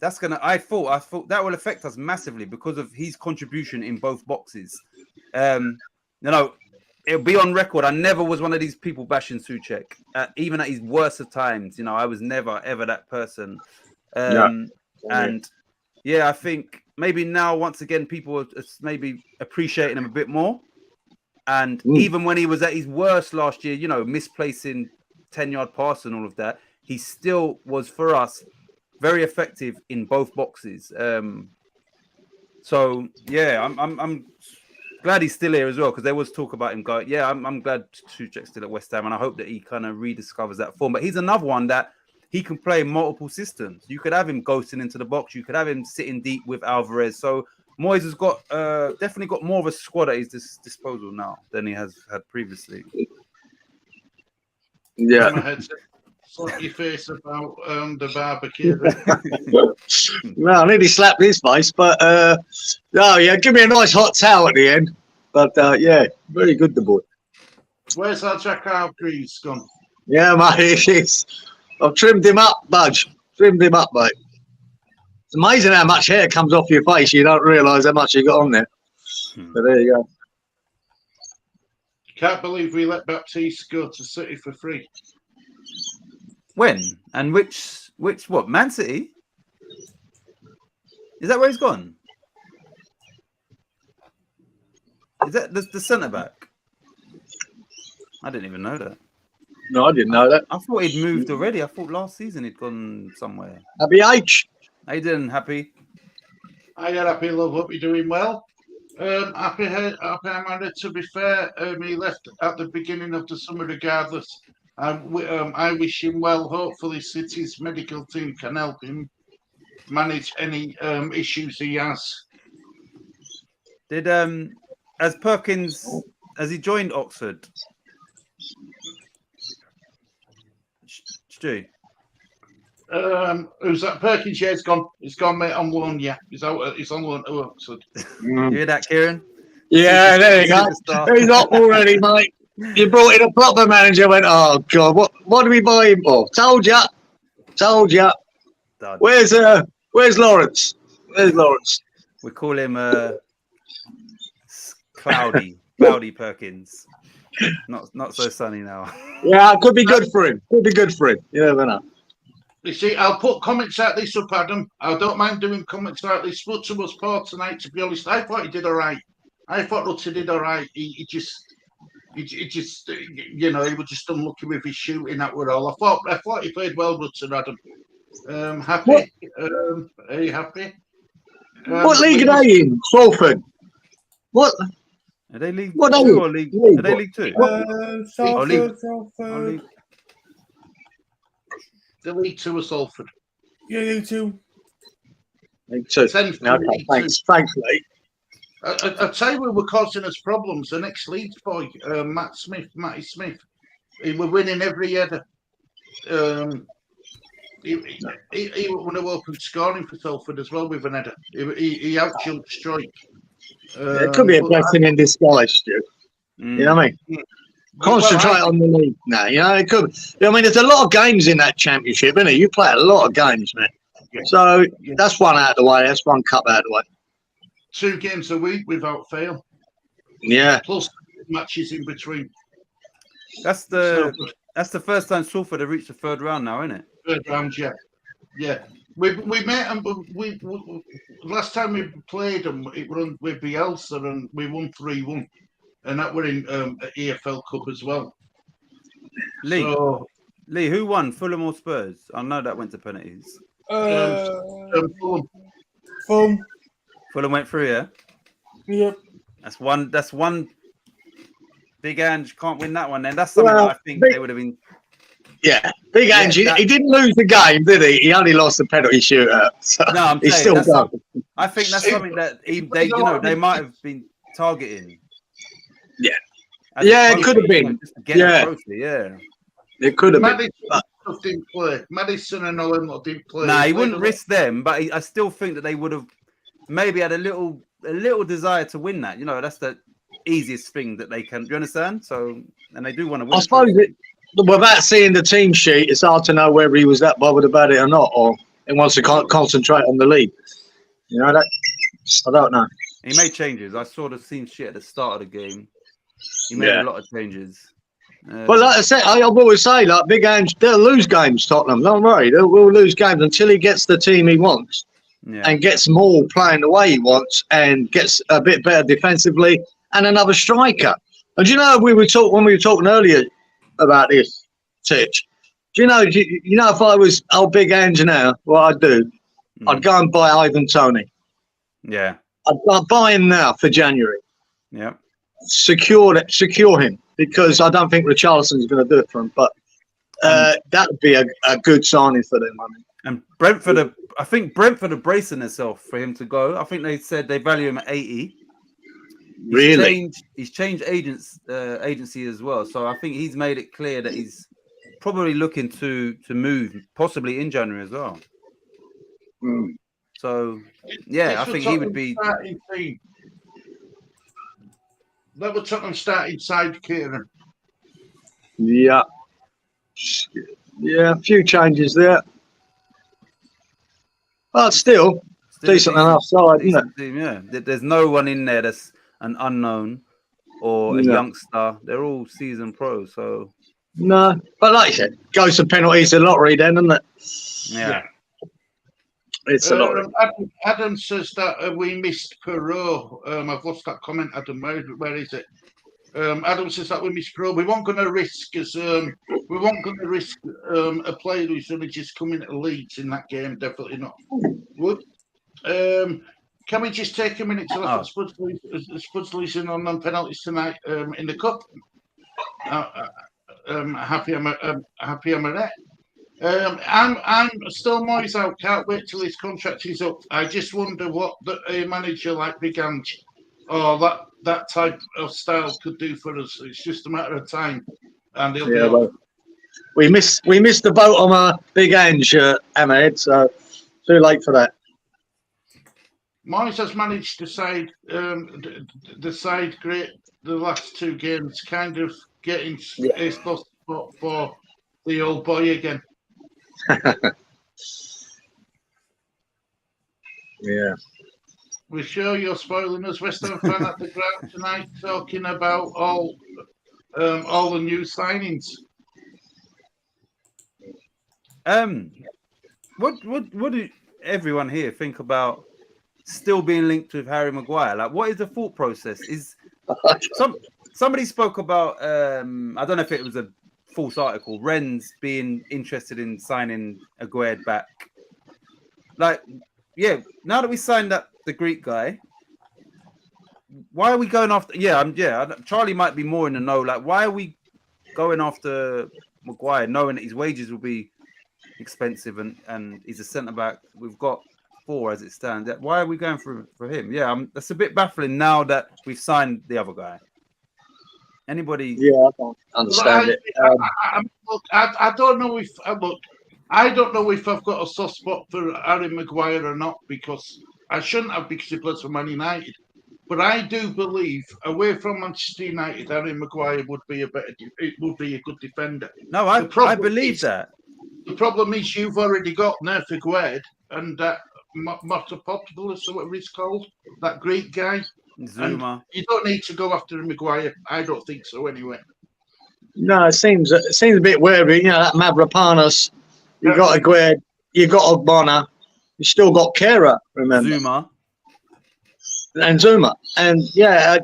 I thought that will affect us massively because of his contribution in both boxes. You know, it'll be on record. I never was one of these people bashing Souček, even at his worst of times. You know, I was never ever that person. And yeah, I think maybe now once again people are maybe appreciating him a bit more. And even when he was at his worst last year, you know, misplacing 10-yard pass and all of that, he still was for us very effective in both boxes. So yeah, I'm glad he's still here as well, because there was talk about him going. Yeah, I'm glad Souček's still at West Ham, and I hope that he kind of rediscovers that form. But he's another one that he can play multiple systems. You could have him ghosting into the box. You could have him sitting deep with Alvarez. So Moyes has got definitely got more of a squad at his disposal now than he has had previously. Yeah. Slap your face about the barbecue. Well, I nearly slapped his face, but give me a nice hot towel at the end. But yeah, very good, the boy. Where's that Jack Hargreaves gone? Yeah, mate, I've trimmed him up, Budge. Trimmed him up, mate. It's amazing how much hair comes off your face. You don't realise how much you got on there. But there you go. Can't believe we let Baptiste go to City for free. When? And which what? Man City? Is that where he's gone? Is that the centre back? I didn't even know that. No, I didn't know that. I thought he'd moved already. I thought last season he'd gone somewhere. Happy H. How you doing, Happy? I got Happy, love. Hope you're doing well. Happy Amanda, to be fair, he left at the beginning of the summer regardless. I wish him well. Hopefully City's medical team can help him manage any issues he has. Did has he joined Oxford? Stu? Who's that? Perkins? Yeah, he's gone, mate, on loan. Yeah, he's on loan to Oxford. You hear that, Cieran? Yeah, there you go. He's up already, mate. You brought in a proper manager. Went, oh god, what do we buy him for? Told ya. Where's Lawrence? Where's Lawrence? We call him Cloudy Perkins. Not so sunny now. Yeah, it could be good for him. You never know. You see, I'll put comments like this up, Adam. I don't mind doing comments like this. Spoke to us poor tonight, to be honest. I thought he did all right. I thought Rutter did all right. He just, you know, he was just unlucky with his shooting. That were all. I thought he played well, Rutter, Adam. Happy? What? Are you happy? What league are they in? Salford. What? Are they League What Two or League? Are they League Two? Salford. The League Two of Salford. Yeah, League Two. League Two. Okay, thanks, mate. I'll tell you who were causing us problems. The next Leeds boy, Matty Smith. He was winning every header. He was one of open scoring for Salford as well with an header. He out-jumped strike. It could be a blessing in disguise, Stu. You know what I mean? Concentrate on the league now. You know, it could. I mean, there's a lot of games in that championship, isn't it? You play a lot of games, man. Yeah. So that's one out of the way. That's one cup out of the way. 2 games a week without fail. Yeah. Plus matches in between. That's the first time Salford have reached the 3rd round now, isn't it? 3rd round, yeah. Yeah. We met them. We last time we played them, it was with Bielsa, and we won 3-1, and that were in EFL Cup as well. Lee, who won? Fulham or Spurs? I know that went to penalties. Fulham. Fulham went through, yeah. Yep. That's one. Big Ange can't win that one. Then that's something that I think they would have been. Yeah, Big Ange. He didn't lose the game, did he? He only lost the penalty shootout. So no, I'm he's saying still I think that's something that they might have been targeting. Yeah. It could have been. Just to get it closely, it could have been. Didn't play. Madison and all them didn't play. Nah, he wouldn't risk them, but I still think that they would have maybe had a little desire to win that. You know, that's the easiest thing that they can. Do you understand? So, and they do want to win. I suppose without seeing the team sheet, it's hard to know whether he was that bothered about it or not, or he wants to concentrate on the league. You know, that I don't know. He made changes. I saw the team sheet at the start of the game. He made a lot of changes. But like I said, I always say, like Big Ange, they'll lose games, Tottenham. Don't worry, we'll lose games until he gets the team he wants and gets more playing the way he wants and gets a bit better defensively and another striker. And you know, when we were talking earlier about this, Titch. Do you know if I was old Big Ange now, what I'd do? I'd go and buy Ivan Toney. Yeah, I'd buy him now for January. Yeah, secure him. Because I don't think Richarlison's going to do it for him, but that would be a good signing for them. I mean. And Brentford, I think Brentford are bracing themselves for him to go. I think they said they value him at 80. He's changed agency as well, so I think he's made it clear that he's probably looking to move, possibly in January as well. So I think he would be. That would Tottenham start inside Cieran. Yeah, a few changes there, but still decent enough side, isn't it? Team, yeah, there's no one in there that's an unknown or a youngster. They're all seasoned pros. So no, but like you said, goes to penalties, a lottery, then, isn't it? Yeah. It's a lottery. Adam says that we missed Perot. I've lost that comment, Adam. Where is it? Adam says that we missed Perot. We weren't going to risk a player who's only just coming to Leeds in that game. Definitely not. Would. Can we just take a minute to look at Spuds losing on non-penalties tonight in the cup? Happy I'm at. I'm still Moyes out. Can't wait till his contract is up. I just wonder what a manager like Big Ange or that type of style could do for us. It's just a matter of time, and he'll be well, we missed the boat on Big Ange, Ahmed. So too late for that. Moyes has managed to side great the last 2 games, kind of getting a spot for the old boy again. Yeah. We're sure you're spoiling us, West Ham fan at the ground tonight, talking about all the new signings. What do everyone here think about still being linked with Harry Maguire? Like, what is the thought process? Is somebody spoke about I don't know if it was a false article, Rennes being interested in signing Aguerd back. Like, now that we signed up the Greek guy, why are we going after? Charlie might be more in the know. Like, why are we going after Maguire, knowing that his wages will be expensive and he's a centre back? We've got 4 as it stands. Why are we going for him? Yeah, that's a bit baffling now that we've signed the other guy. Anybody? Yeah, I don't understand it. Look, I don't know if look, I don't know if I've got a soft spot for Harry Maguire or not, because I shouldn't have, because he plays for Man United. But I do believe, away from Manchester United, Harry Maguire would be a good defender. No, The I problem believe is- that. The problem is you've already got Nerfa Gued and Motopopoulos, or whatever he's called, that Greek guy. Zuma. And you don't need to go after Maguire. I don't think so, anyway. No, it seems a bit wary. You know, that Mavropanos, you got Aguirre, you got Ogbonna, you still got Kera, remember, Zuma. and Zuma, and yeah,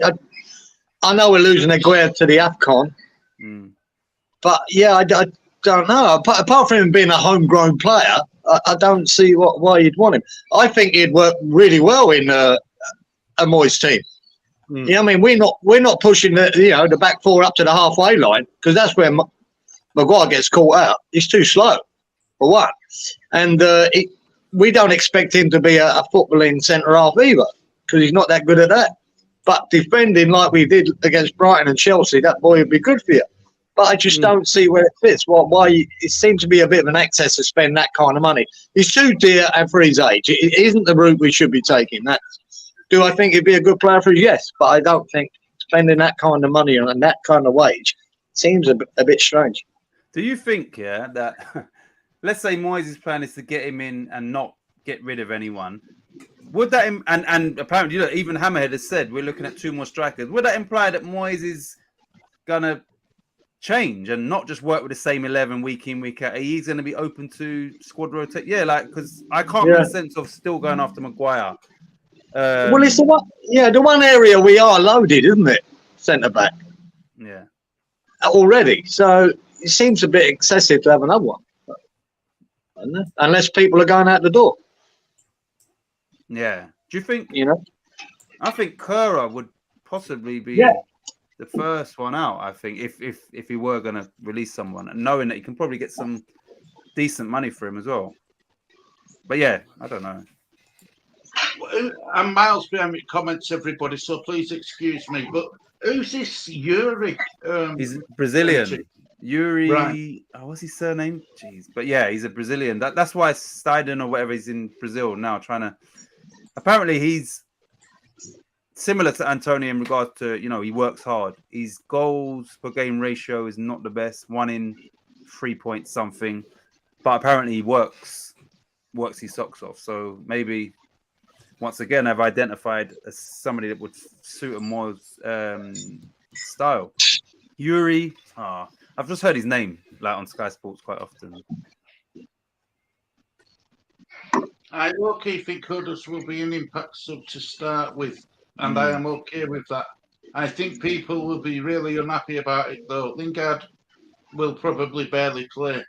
I know we're losing Aguirre to the AFCON, but yeah, I don't know. Apart from him being a homegrown player, I don't see why you'd want him. I think he'd work really well in a Moyes team. Yeah, I mean, we're not pushing the back four up to the halfway line, because that's where Maguire gets caught out. He's too slow, for one, and we don't expect him to be a footballing centre half either, because he's not that good at that. But defending like we did against Brighton and Chelsea, that boy would be good for you. But I just don't see where it fits. Why it seems to be a bit of an excess to spend that kind of money. He's too dear and for his age. It isn't the route we should be taking. Do I think he'd be a good player for us? Yes, but I don't think spending that kind of money on that kind of wage seems a bit strange. Do you think, that let's say Moyes' plan is to get him in and not get rid of anyone? Would that and apparently, even Hammerhead has said we're looking at 2 more strikers. Would that imply that Moyes is gonna change and not just work with the same 11 week in, week out? He's going to be open to squad rotate. Yeah, because I can't get a sense of still going after Maguire. Well, it's the one area we are loaded, isn't it? Centre back. Yeah. Already, so it seems a bit excessive to have another one, unless people are going out the door. Yeah. Do you think? I think Kura would possibly be the first one out. I think if he were going to release someone, and knowing that you can probably get some decent money for him as well. But yeah, I don't know. I'm miles behind with comments, everybody, so please excuse me. But who's this Yuri? He's Brazilian. Yuri. Right. Oh, what's his surname? Jeez. But yeah, he's a Brazilian. That's why Steiden or whatever is in Brazil now trying to. Apparently, he's similar to Antonio in regards to, he works hard. His goals per game ratio is not the best, 1 in 3 point something. But apparently, he works his socks off. So maybe. Once again, I've identified as somebody that would suit a more style. Yuri. I've just heard his name on Sky Sports quite often. I low-key think Kudus will be an impact sub to start with, and I am okay with that. I think people will be really unhappy about it, though. Lingard will probably barely play.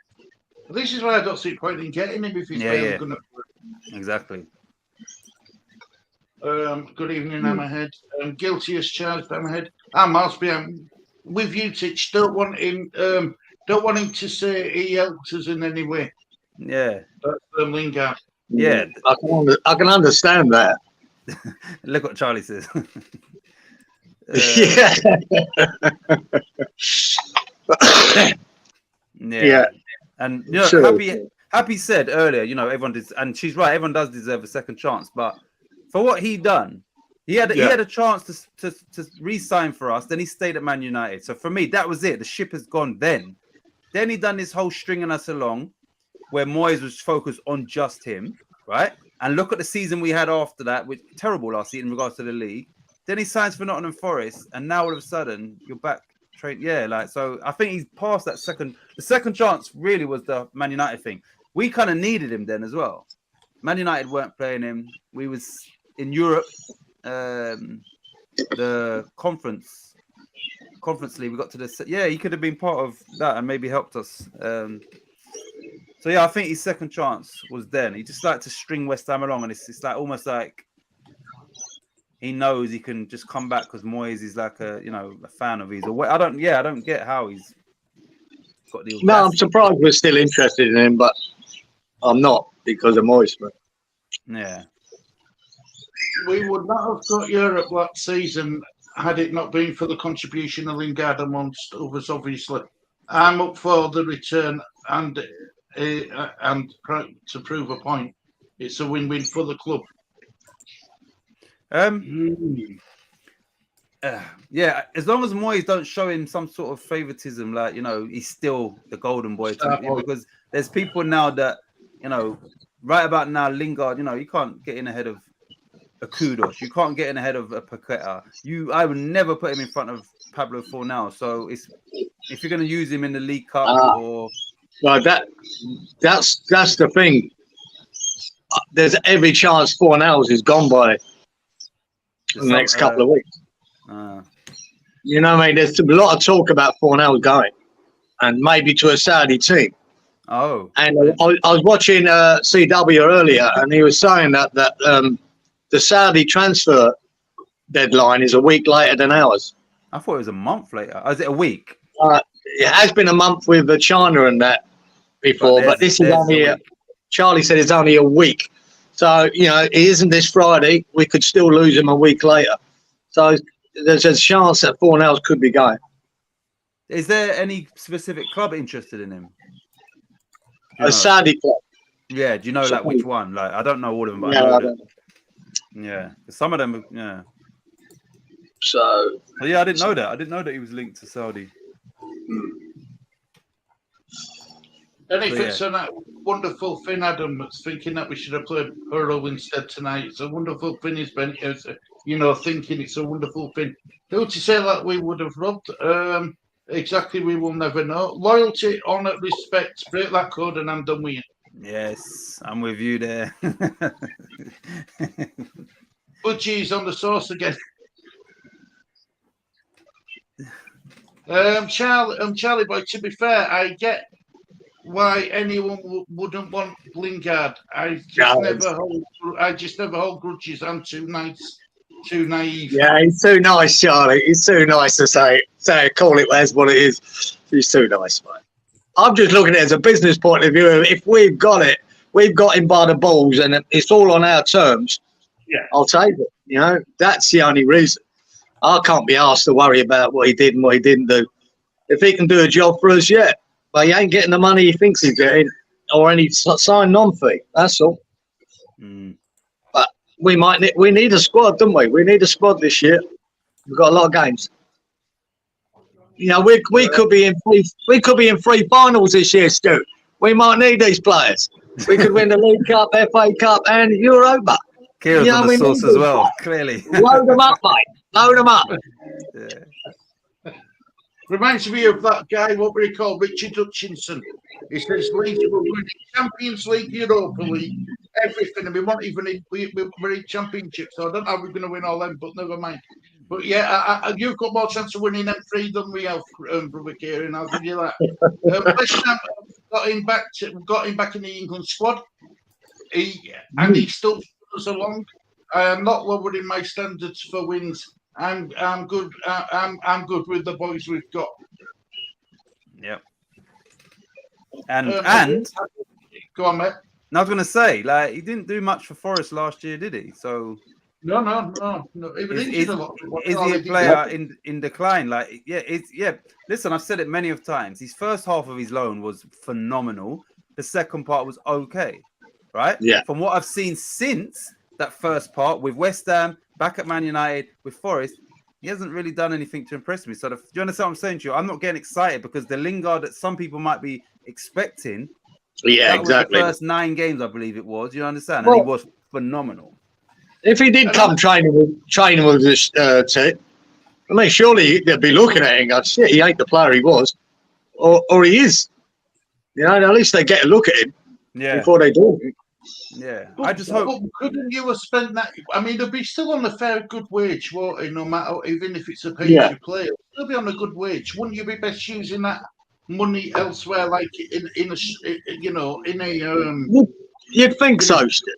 This is why I don't see a point in getting him if he's barely going to play. Exactly. Good evening, Hammerhead. Guilty as charged, Hammerhead. I'm miles behind with you, Titch. Don't want him to say he helped us in any way. Yeah. That's Lingard. Yeah. I can understand that. Look what Charlie says. Yeah. And Happy said earlier, everyone did, and she's right, everyone does deserve a second chance, but for what he done, he had a chance to re-sign for us. Then he stayed at Man United. So for me, that was it. The ship has gone. Then he done this whole stringing us along, where Moyes was focused on just him, right? And look at the season we had after that, which terrible last season in regards to the league. Then he signs for Nottingham Forest, and now all of a sudden you're back trained. Yeah, so I think he's past that second. The second chance really was the Man United thing. We kind of needed him then as well. Man United weren't playing him. We was in Europe, the conference league. We got to the he could have been part of that and maybe helped us. So I think his second chance was then. He just liked to string West Ham along, and it's like almost like he knows he can just come back because Moyes is like a fan of his. Or I don't get how he's got the. No, I'm surprised we're still interested in him, but I'm not because of Moyes. But we would not have got Europe that season had it not been for the contribution of Lingard amongst others, obviously. I'm up for the return and to prove a point. It's a win-win for the club. Yeah, as long as Moyes don't show him some sort of favoritism, like, you know, he's still the golden boy to me, because there's people now that, you know, right about now, Lingard, you know, you can't get in ahead of a Kudos, you can't get in ahead of a Paqueta. I would never put him in front of Pablo Fornal. So if you're going to use him in the League Cup or well, that's the thing. There's every chance Fornals is gone by the next couple of weeks. You know what I mean? There's a lot of talk about Fornal going, and maybe to a Saudi team. Oh, and I was watching CW earlier, and he was saying that the Saudi transfer deadline is a week later than ours. I thought it was a month later. Is it a week? It has been a month with China and that before, but this is only Charlie said it's only a week. So, you know, it isn't this Friday. We could still lose him a week later. So there's a chance that Fornals could be going. Is there any specific club interested in him? A Saudi club. Yeah, do you know like which one? Like, I don't know all of them, but no, I know that. Yeah, some of them. Yeah. So yeah, I didn't know that. I didn't know that he was linked to Saudi. And if it's a wonderful thing, Adam, that's thinking that we should have played Hurrow instead tonight. It's a wonderful thing, he's been, you know, thinking it's a wonderful thing. Who to say that we would have robbed? Exactly, we will never know. Loyalty, honour, respect, break that code, and I'm done with you. Yes, I'm with you there. Good cheese on the sauce again. Charlie boy, to be fair, I get why anyone wouldn't want Lingard. I just never hold grudges. I'm too nice, too naive. Yeah, he's too nice, Charlie. He's too nice to say call it as what it is. He's too nice, mate. I'm just looking at it as a business point of view. If we've got him by the balls, and it's all on our terms. Yeah, I'll take it. You know, that's the only reason. I can't be asked to worry about what he did and what he didn't do. If he can do a job for us, yeah. But he ain't getting the money he thinks he's getting, or any signed non-fee. That's all. But we need a squad, don't we? We need a squad this year. We've got a lot of games. You know, we could be in three finals this year, Stu. We might need these players. We could win the League Cup, FA Cup, and Europa. Kieran's on the sauce as well, clearly. Load them up, mate. Load them up. Yeah. Reminds me of that guy, what we call Richard Hutchinson. He says, Leeds will win Champions League, Europa League, everything. And we won't even we're in Championship, so I don't know how we're going to win all them, but never mind. But yeah, you've got more chance of winning them three than we have, Brother Kieran. I'll give you that. West Ham got him back in the England squad. He still goes along. I am not lowering my standards for wins. I'm good. I'm good with the boys we've got. Yep. And go on, mate. I was going to say, like, he didn't do much for Forest last year, did he? So no. Is he a player in decline? Like, listen, I've said it many of times. His first half of his loan was phenomenal. The second part was okay, right? Yeah. From what I've seen since that first part with West Ham, back at Man United, with Forest, he hasn't really done anything to impress me. So do you understand what I'm saying to you? I'm not getting excited because the Lingard that some people might be expecting. Yeah, exactly. The first 9 games, I believe it was. You understand? And he was phenomenal. If he did come training with this Titch, I mean, surely they'd be looking at him and go, shit, he ain't the player he was. Or he is. You know, at least they get a look at him before they do. Yeah. I just hope. Couldn't you have spent that? I mean, they'll be still on a fair good wage, won't he? No matter, even if it's a pay player, they'll be on a good wage. Wouldn't you be best using that money elsewhere, like in a You'd think so, Stu.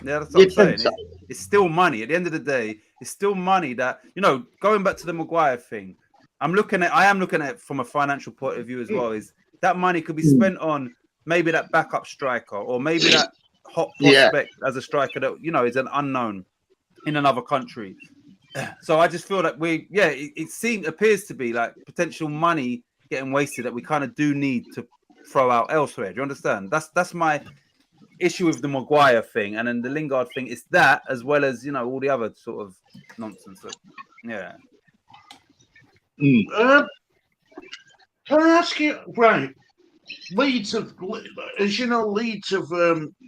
Yeah, that's what I'm saying. So. It's still money. At the end of the day, it's still money that, you know, going back to the Maguire thing, I am looking at it from a financial point of view as well, is that money could be spent on maybe that backup striker or maybe that hot prospect as a striker that, you know, is an unknown in another country. So I just feel that it appears to be like potential money getting wasted that we kind of do need to throw out elsewhere. Do you understand? That's my issue with the Maguire thing, and then the Lingard thing is that, as well as all the other sort of nonsense. Yeah. Can I ask you, right? Leeds have, as you know, Leeds have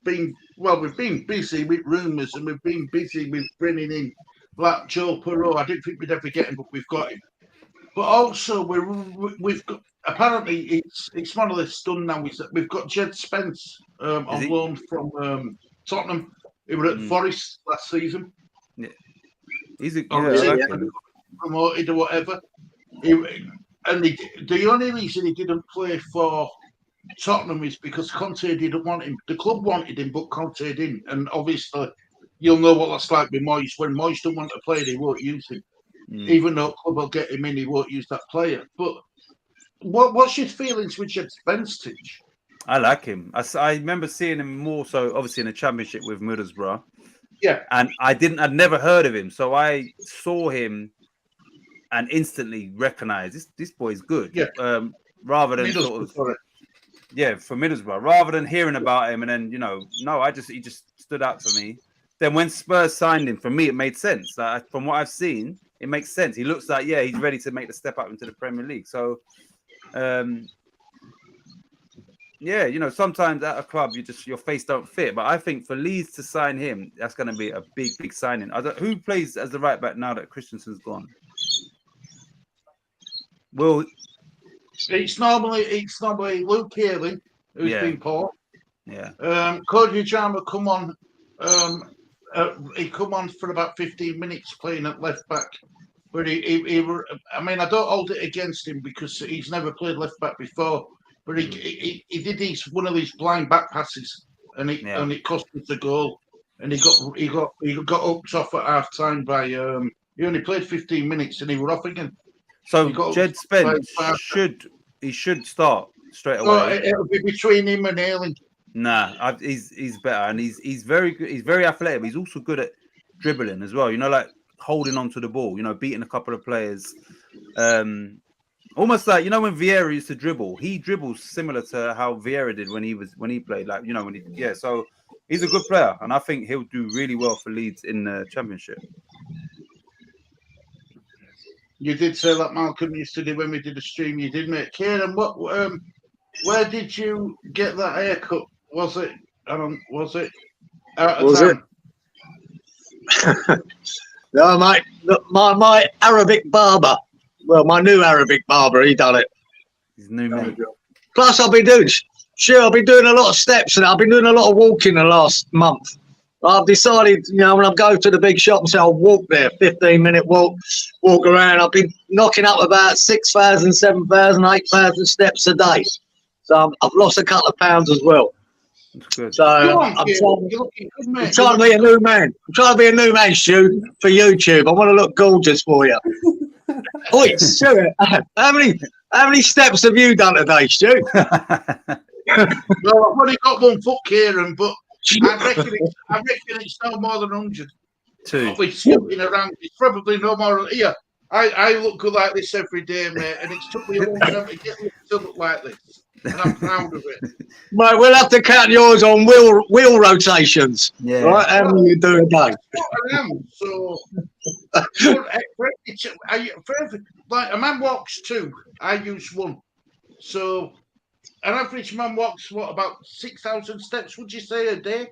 been, well, we've been busy with rumours and we've been busy with bringing in Black Joe Perot. I didn't think we'd ever get him, but we've got him. But also, we've got, apparently, it's more or less done now. We've got Jed Spence on loan from Tottenham. He was at Forest last season. Yeah. He's promoted or whatever. The only reason he didn't play for Tottenham is because Conte didn't want him. The club wanted him, but Conte didn't. And obviously, you'll know what that's like with Moyes. When Moyes don't want to play, they won't use him. Even though club will get him in, he won't use that player. But what's your feelings with Jed Spence, Titch? I like him. I remember seeing him more so, obviously, in the Championship with Middlesbrough. Yeah. And I'd never heard of him. So I saw him and instantly recognized this boy's good. Yeah. Rather than for Middlesbrough, rather than hearing about him and then he just stood out to me. Then when Spurs signed him, for me it made sense. From what I've seen, it makes sense. He looks like he's ready to make the step up into the Premier League. So sometimes at a club your face don't fit. But I think for Leeds to sign him, that's going to be a big signing. Who plays as the right back now that Christensen's gone? Well, it's normally Luke Keeling who's been poor. Yeah. Cody Jama come on. He come on for about 15 minutes playing at left back, but he I mean, I don't hold it against him because he's never played left back before. But he did one of these blind back passes, and it cost us a goal. And he got upped off at half time by he only played 15 minutes and he was off again. So Jed Spence should start straight away. It'll be between him and Ayling. Nah, he's better, and he's very good. He's very athletic. But he's also good at dribbling as well. Like holding onto the ball. Beating a couple of players. Almost like when Vieira used to dribble. He dribbles similar to how Vieira did when he played. So he's a good player, and I think he'll do really well for Leeds in the Championship. You did say that, Malcolm, yesterday when we did a stream. You did, mate. Cieran, where did you get that haircut? Was it out of town? No, mate. My Arabic barber. Well, my new Arabic barber, he done it. His new mate. Plus, I've been doing a lot of steps and I've been doing a lot of walking the last month. I've decided, when I go to the big shop and say I'll walk there, 15-minute walk around. I've been knocking up about 6,000, 7,000, 8,000 steps a day. So I've lost a couple of pounds as well. Good. So I'm trying to be a new man. I'm trying to be a new man, Stu, for YouTube. I want to look gorgeous for you. Oi, Stu, how many steps have you done today, Stu? Well, I've only got 1 foot, Cieran, but I reckon it's no more than 100. We're scooting around. It's probably no more. Here, I look good like this every day, mate, and it's took me a long time to get to look like this, and I'm proud of it. Right, we'll have to count yours on wheel rotations. Yeah. Right, how many you do a day? I am. So, like a man walks 2, I use 1. So, an average man walks about 6,000 steps? Would you say a day?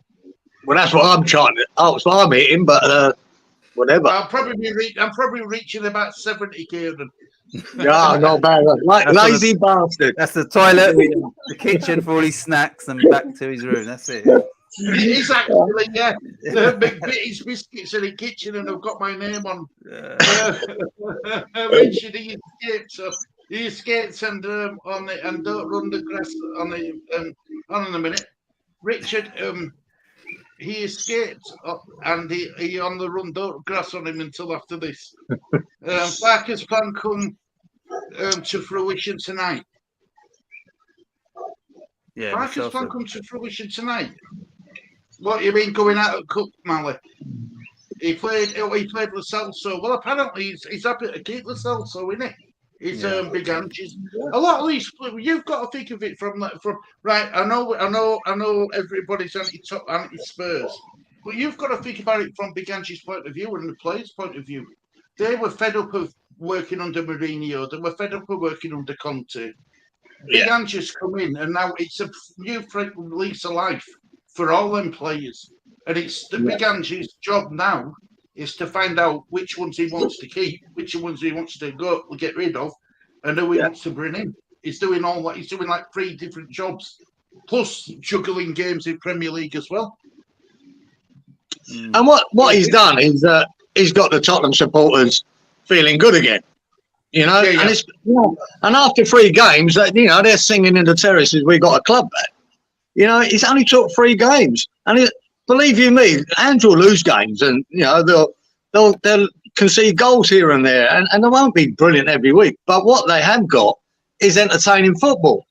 Well, that's what I'm trying to. Oh, that's what I'm eating, but whatever. I'm probably reaching about 70, Cieran. Yeah, not bad. Like lazy bastard. That's the toilet, the kitchen for all his snacks, and back to his room. That's it. He's actually, the big bitties biscuits in the kitchen, and I've got my name on. Richard, he skates and don't run the grass on the. On in a minute, Richard. He skates and he on the run. Don't grass on him until after this. Parker's plan come to fruition tonight. Yeah, Parker's plan come to fruition tonight. What you mean going out of Cup, Mally? He played Lo Celso. Well, apparently he's happy to keep Lo Celso, isn't he? He's Yeah. big Anges. A lot of these, you've got to think of it from right. I know everybody's anti-Spurs, but you've got to think about it from Big Ange's point of view and the players' point of view. They were fed up of working under Mourinho. They were fed up of working under Conte. Big Ange's come in, and now it's a new lease of life for all them players. And it's the Big Ange's job now is to find out which ones he wants to keep, which ones he wants to get rid of, and who he wants to bring in. He's doing all that. He's doing like 3 different jobs, plus juggling games in Premier League as well. And what he's done is he's got the Tottenham supporters feeling good again. You know, Yeah. and it's and after 3 games, they're singing in the terraces, "We got a club back." You know, it's only took 3 games, and believe you me, Andrew will lose games, and they'll concede goals here and there, and they won't be brilliant every week. But what they have got is entertaining football.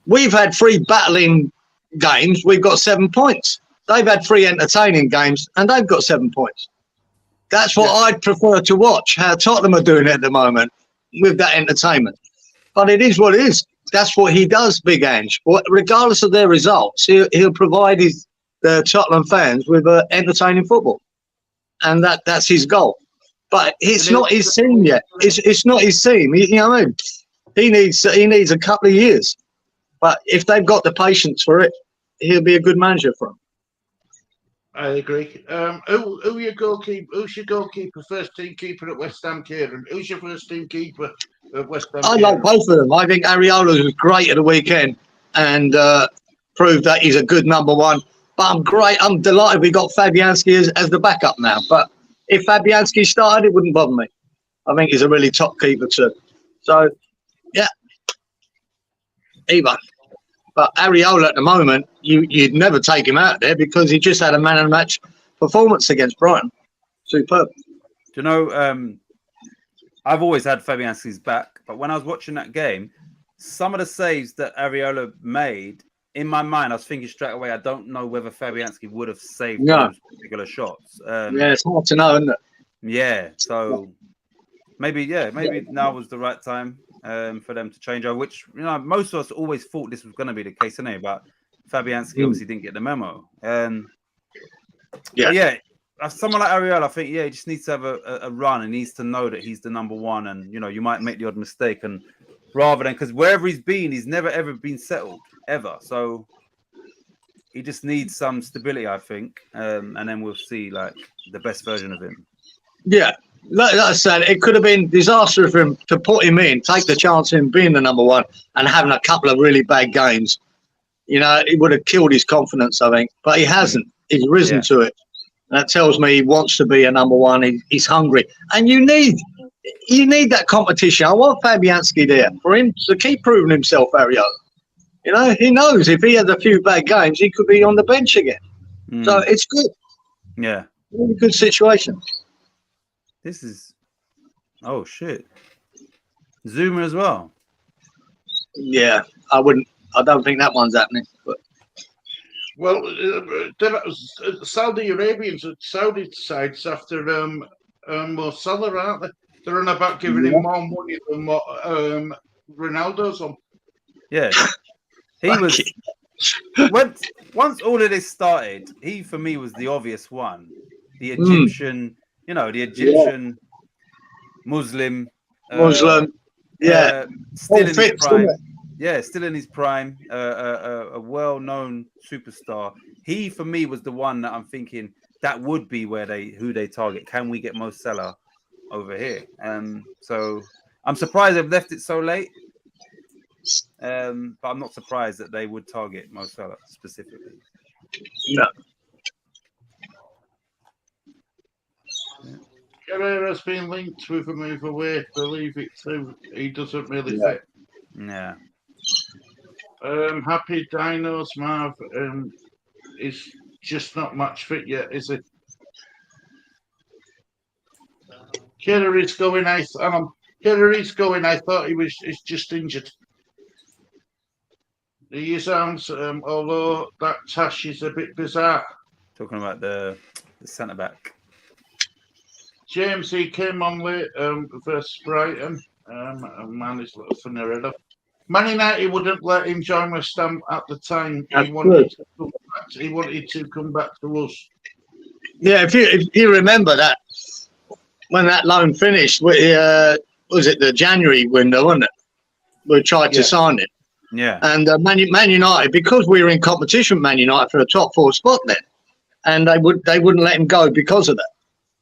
We've had 3 battling games, we've got 7 points. They've had 3 entertaining games, and they've got 7 points. That's what I'd prefer to watch, how Tottenham are doing at the moment with that entertainment. But it is what it is. That's what he does, Big Ange. Regardless of their results, he'll provide the Tottenham fans with entertaining football. And that's his goal. But it's not his team yet. It's not his team. You know what I mean? He needs a couple of years. But if they've got the patience for it, he'll be a good manager for them. I agree. Who's your goalkeeper, first team keeper at West Ham, Cieran? Who's your first team keeper at West Ham? I like both of them. I think Areola was great at the weekend and proved that he's a good number 1. But I'm delighted we got Fabianski as the backup now. But if Fabianski started, it wouldn't bother me. I think he's a really top keeper too. So, yeah, either. But Areola at the moment, you'd never take him out there because he just had a man of the match performance against Brighton. Superb. Do you know, I've always had Fabianski's back, but when I was watching that game, some of the saves that Areola made, in my mind, I was thinking straight away, I don't know whether Fabianski would have saved those particular shots. Yeah, it's hard to know, isn't it? Yeah, so maybe now was the right time for them to change over, which, most of us always thought this was going to be the case, anyway, but Fabianski obviously didn't get the memo. Someone like Areola, I think, he just needs to have a run and needs to know that he's the number 1, and, you might make the odd mistake, and rather than, because wherever he's been, he's never, ever been settled, ever. So he just needs some stability, I think, and then we'll see, like, the best version of him. Yeah. Like I said, it could have been disastrous for him to put him in, take the chance of him being the number 1 and having a couple of really bad games. It would have killed his confidence, I think. But he hasn't. He's risen to it. That tells me he wants to be a number 1. He's hungry. And you need that competition. I want Fabianski there for him to keep proving himself, Areola. He knows if he has a few bad games, he could be on the bench again. So it's good. Yeah. Really good situation. This is... Oh, shit. Zuma as well. Yeah, I don't think that one's happening. But well, Saudi Arabians, Saudi sides after Mo Salah, aren't they? They're on about giving him more money than what Ronaldo's on. Yeah, he was. Once all of this started, he for me was the obvious one. The Egyptian, the Egyptian Muslim. Muslim, still in his prime. Yeah, still in his prime. A well-known superstar. He for me was the one that I'm thinking that would be who they target. Can we get Mo Salah over here? So I'm surprised they've left it so late. But I'm not surprised that they would target Mo Salah specifically. No. Guerrero's been linked with a move away. Believe it too. He doesn't really fit. Yeah. Happy Dinos Marv is just not match fit yet, is he? Killery's going. I thought he's just injured. He sounds, although that Tash is a bit bizarre. Talking about the centre back. James, he came on late versus Brighton. Man, he's a little funny enough. Man United wouldn't let him join West Ham at the time. That's good. He wanted to come back to us. Yeah, if you remember that, when that loan finished, was it the January window, wasn't it? We tried to sign it. Yeah. And Man United, because we were in competition with Man United for a top 4 spot then, and they wouldn't let him go because of that.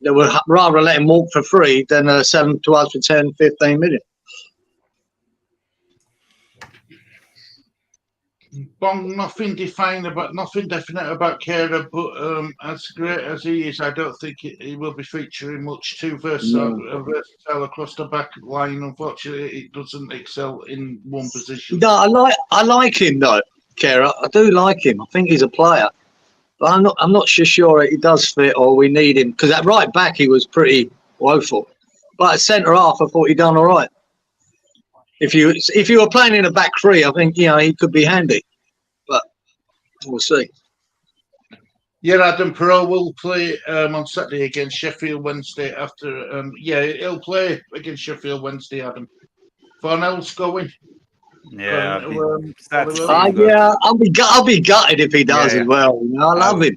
They would rather let him walk for free than sell him to us for 10, 15 million. Bong, nothing defined about, nothing definite about Kehrer, but as great as he is, I don't think he will be featuring much. Too versatile across the back line. Unfortunately, it doesn't excel in one position. No, I like him though, Kehrer. I do like him. I think he's a player, but I'm not sure he does fit or we need him, because at right back he was pretty woeful, but at centre half I thought he done all right. If you were playing in a back three, I think he could be handy, but we'll see. Yeah, Adam Perot will play on Saturday against Sheffield Wednesday. After he'll play against Sheffield Wednesday. Adam Farnell's going. Yeah, I'll be gutted if he does as well. I love him.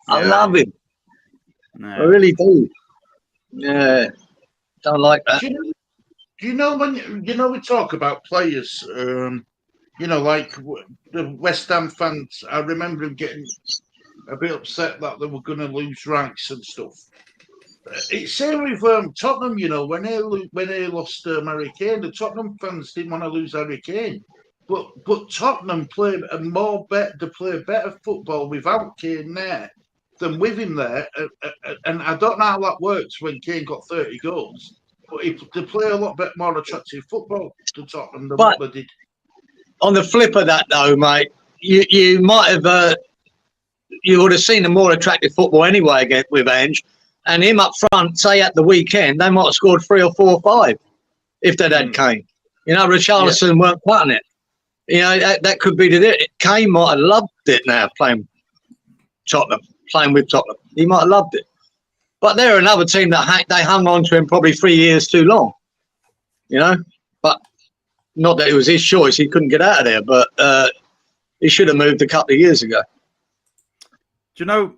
I love him. I really do. Yeah, don't like that. Do you know when we talk about players? Like the West Ham fans. I remember them getting a bit upset that they were going to lose Rice and stuff. It's same with Tottenham. When they lost Harry Kane, the Tottenham fans didn't want to lose Harry Kane, but Tottenham play better football without Kane there than with him there. And I don't know how that works when Kane got 30 goals. But they play a lot bit more attractive football to Tottenham than what they did. On the flip of that, though, mate, you might have you would have seen a more attractive football anyway again with Ange, and him up front. Say at the weekend, they might have scored 3 or 4 or 5 if they'd had Kane. Richarlison weren't cutting it. That could be it. Kane might have loved it now playing with Tottenham. He might have loved it. But they're another team that they hung on to him probably 3 years too long, But not that it was his choice; he couldn't get out of there. But he should have moved a couple of years ago. Do you know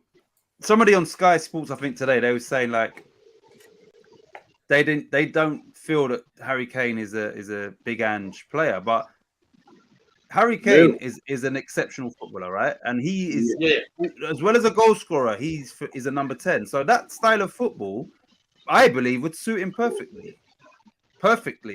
somebody on Sky Sports? I think today they were saying like they don't feel that Harry Kane is a big Ange player, but Harry Kane is an exceptional footballer, right? And he is, as well as a goal scorer, he's a number 10. So that style of football, I believe, would suit him perfectly.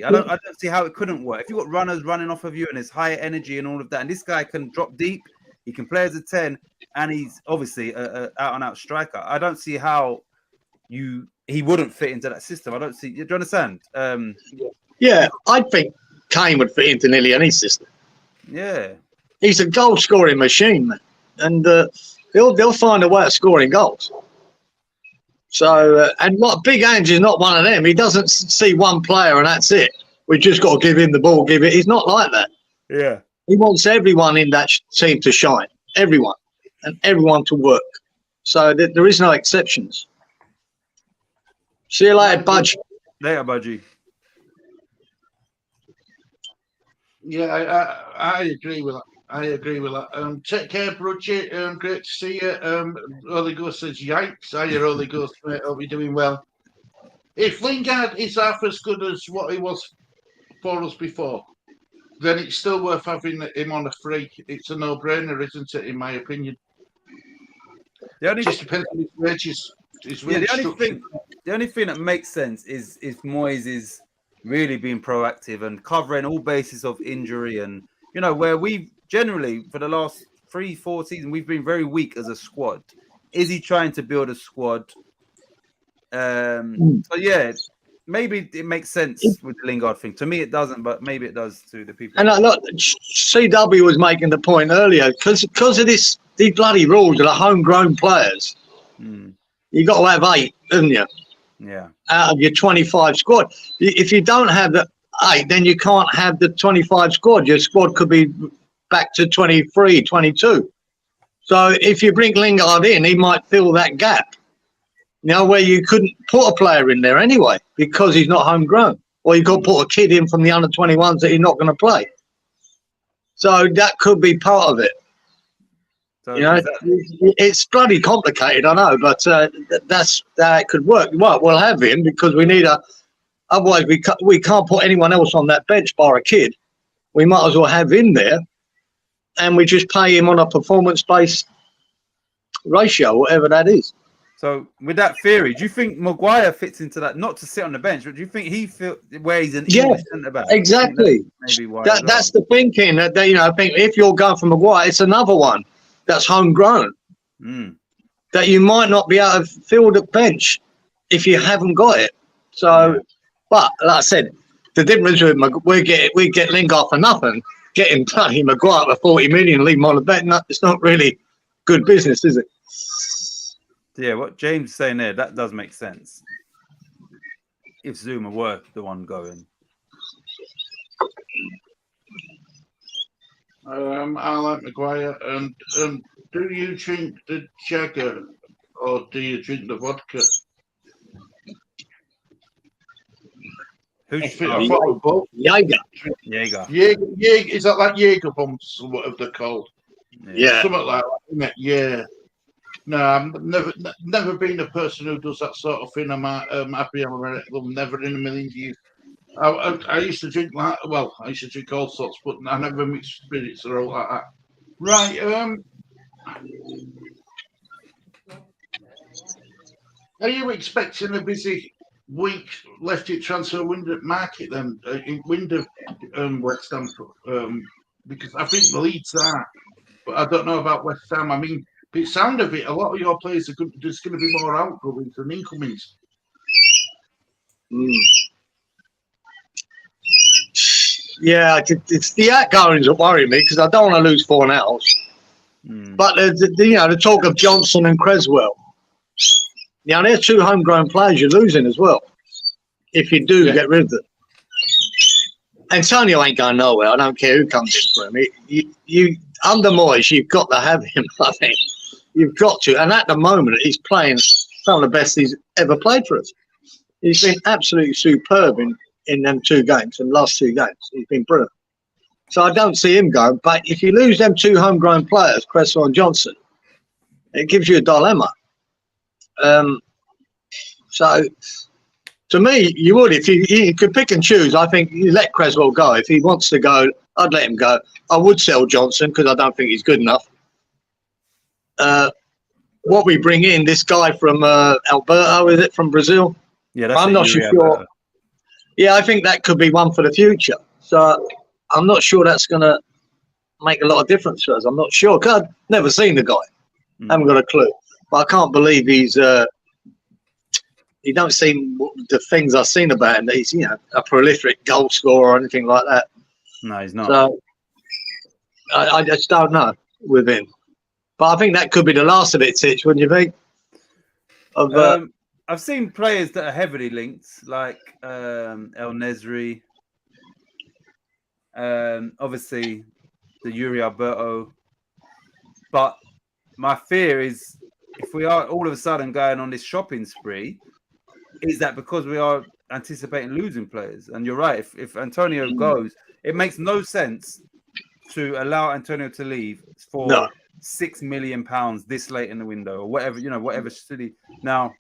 I don't see how it couldn't work. If you've got runners running off of you and his high energy and all of that, and this guy can drop deep, he can play as a 10, and he's obviously a out-and-out striker. I don't see how he wouldn't fit into that system. I don't see. Do you understand? Yeah, I think Kane would fit into nearly any system. Yeah, he's a goal scoring machine, man, and they'll find a way of scoring goals. So, and what Big Ange is not one of them. He doesn't see one player and that's it. We just got to give him the ball. He's not like that. Yeah, he wants everyone in that team to shine, everyone, and everyone to work. So there is no exceptions. See you later, Budge. Later, Budgie. Yeah, I agree with that. Take care, Brudgie. Great to see you. Holy Ghost says, yikes. Hiya, Holy Ghost, mate. Hope you're doing well. If Lingard is half as good as what he was for us before, then it's still worth having him on a free. It's a no-brainer, isn't it, in my opinion? It just depends on his wages. The only thing that makes sense is if Moyes is really being proactive and covering all bases of injury, and where we've generally for the last 3-4 seasons we've been very weak as a squad. Is he trying to build a squad? So yeah, maybe it makes sense with the Lingard thing. To me, it doesn't, but maybe it does to the people. And look, CW was making the point earlier because of these bloody rules of the homegrown players. You got to have 8, haven't you? Yeah. Out of your 25 squad. If you don't have the 8, then you can't have the 25 squad. Your squad could be back to 23, 22. So if you bring Lingard in, he might fill that gap. You know, where you couldn't put a player in there anyway because he's not homegrown, or you got to put a kid in from the under-21s that he's not going to play. So that could be part of it. So You know, it's bloody complicated, I know, but that's how it could work. Well, we'll have him because we need a. Otherwise, we can't put anyone else on that bench bar a kid. We might as well have him there, and we just pay him on a performance-based ratio, whatever that is. So with that theory, do you think Maguire fits into that? Not to sit on the bench, but do you think he feel where he's an English centre back? Exactly. Maybe why that's the thinking. That you know, I think if you're going for Maguire, it's another one that's homegrown that you might not be able to fill the bench if you haven't got it. So, but like I said, the difference with we get Lingard for nothing, getting bloody Maguire for 40 million, leave him on the bench. It's not really good business, is it? Yeah, what James is saying there, that does make sense. If Zuma were the one going. I like Maguire. And do you drink the Jagger or do you drink the vodka? Who's I thought we both. Jaeger. Jaeger. Is that like Jaeger bombs or whatever they're called? Yeah. Something like that, isn't it? Yeah. No, I've never been a person who does that sort of thing. I'm happy I'm never in a million years. I used to drink I used to drink all sorts, but I never mixed spirits or all like that. Right. Are you expecting a busy week left at transfer window market then? In window West Ham, because I think the Leeds are, but I don't know about West Ham. I mean, it sound of it, a lot of your players there's going to be more outgoings than incomings. Yeah, it's the outgoings that worry me because I don't want to lose Fornells. But the talk of Johnson and Creswell. Now, they're two homegrown players you're losing as well. If you do get rid of them. Antonio ain't going nowhere. I don't care who comes in for him. You under Moyes, you've got to have him, I think. You've got to. And at the moment, he's playing some of the best he's ever played for us. He's been absolutely superb in them two games, in the last two games. He's been brilliant. So I don't see him going. But if you lose them two homegrown players, Cresswell and Johnson, it gives you a dilemma. So to me, you would. If you could pick and choose, I think you let Cresswell go. If he wants to go, I'd let him go. I would sell Johnson because I don't think he's good enough. What we bring in, this guy from Alberto, is it, from Brazil? Yeah, that's I'm not sure. Yeah, I think that could be one for the future. So I'm not sure that's going to make a lot of difference for us. I'm not sure. Cause I've never seen the guy. Haven't got a clue. But I can't believe he don't seem the things I've seen about him that he's, a prolific goal scorer or anything like that. No, he's not. So I just don't know with him. But I think that could be the last of it, Titch, wouldn't you think? I've seen players that are heavily linked, like El Nesri, obviously the Yuri Alberto. But my fear is if we are all of a sudden going on this shopping spree, is that because we are anticipating losing players? And you're right, if Antonio goes, it makes no sense to allow Antonio to leave for £6 million this late in the window or whatever, whatever city. Now,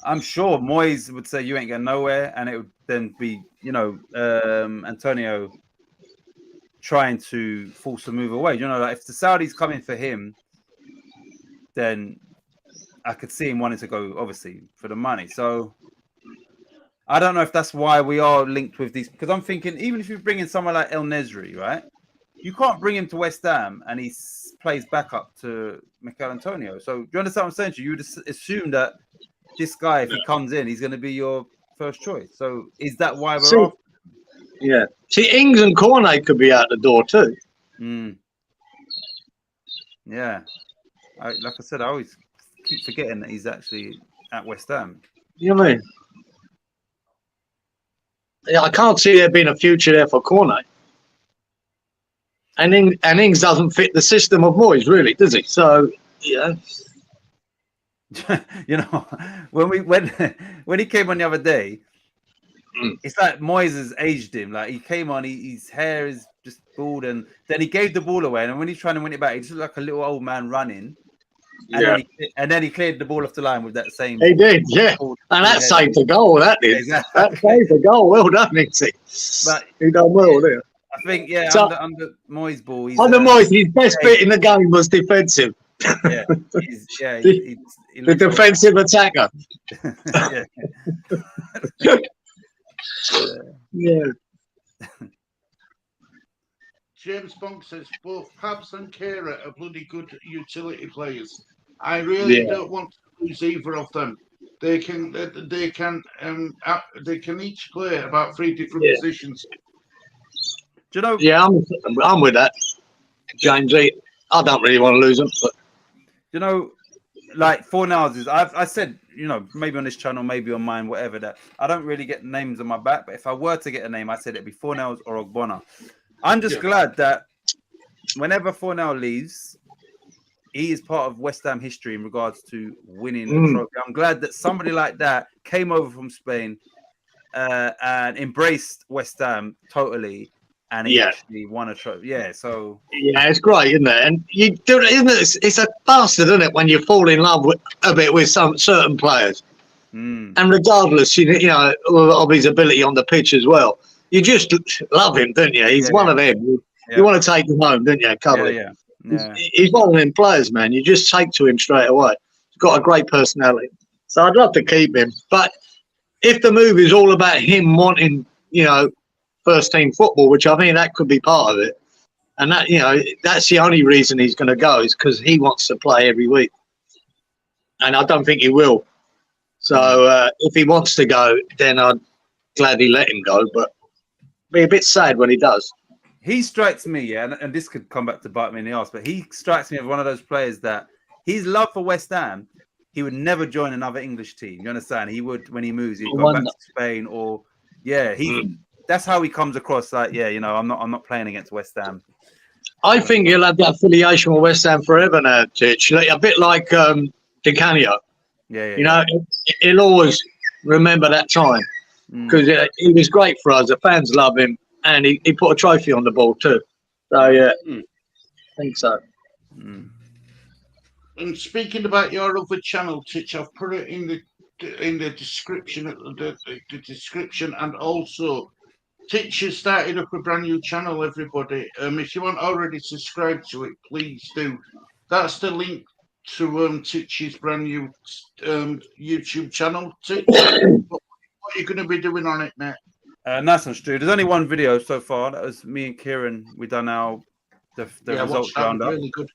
I'm sure Moyes would say you ain't going nowhere, and it would then be, Antonio trying to force a move away. Like if the Saudis come in for him, then I could see him wanting to go, obviously, for the money. So I don't know if that's why we are linked with these, because I'm thinking even if you bring in someone like El Nesri, right? You can't bring him to West Ham and he plays backup to Mikel Antonio. So do you understand what I'm saying to you? You would assume that this guy, if he comes in, he's going to be your first choice. So is that why we're off? Yeah. See, Ings and Cornet could be out the door too. Yeah. Like I said, I always keep forgetting that he's actually at West Ham. You know what I mean? Yeah, I can't see there being a future there for Cornet. And Ings doesn't fit the system of Moyes, really, does he? So, yeah. You know, when he came on the other day, it's like Moyes has aged him. Like he came on, his hair is just bald, and then he gave the ball away. And when he's trying to win it back, he just looked like a little old man running. And then he cleared the ball off the line with that same. He did, yeah. And that saved the goal. That did. Exactly. That saved the goal. Well done, Nixie. But he done well there. I think, So, under Moyes' ball, under Moyes, his best bit in the game was defensive. Yeah, the defensive attacker. Yeah. James Bonk says both Pabs and Kira are bloody good utility players. I really don't want to lose either of them. They can each play about 3 different positions. Do you know? Yeah, I'm with that, James. I don't really want to lose them, but you know, like Fornals is. I said, you know, maybe on this channel, maybe on mine, whatever. That I don't really get names on my back, but if I were to get a name, I said it'd be Fornals or Ogbonna. I'm just glad that whenever Fornal leaves, he is part of West Ham history in regards to winning a trophy. I'm glad that somebody like that came over from Spain and embraced West Ham totally, and he actually won a trophy. Yeah, so it's great, isn't it? And you do, isn't it? It's a bastard, isn't it, when you fall in love a bit with some certain players, and regardless, you know, of his ability on the pitch as well, you just love him, don't you? He's one of them. You want to take him home, don't you? He's one of them players, man. You just take to him straight away. He's got a great personality. So I'd love to keep him. But if the move is all about him wanting, you know, first team football, which I think that could be part of it, and that, you know, that's the only reason he's going to go is because he wants to play every week. And I don't think he will. So if he wants to go, then I'd gladly let him go. But be a bit sad when he does. He strikes me, and this could come back to bite me in the arse, but he strikes me as one of those players that his love for West Ham, he would never join another English team. You understand? He would, when he moves, he'd go back to Spain, or that's how he comes across. Like, you know, I'm not playing against West Ham. I think he'll have that affiliation with West Ham forever now, Titch. A bit like Di Canio. You know, he'll always remember that time because he was great for us. The fans love him. And he put a trophy on the ball too. So, I think so. And speaking about your other channel, Titch, I've put it in the description, the description, and also Titch has started up a brand new channel, everybody. If you aren't already subscribed to it, please do. That's the link to Titch's brand new YouTube channel. Titch, what are you going to be doing on it, mate? Nice one, Stu. There's only one video so far. That was me and Cieran. We done the results roundup. Really good.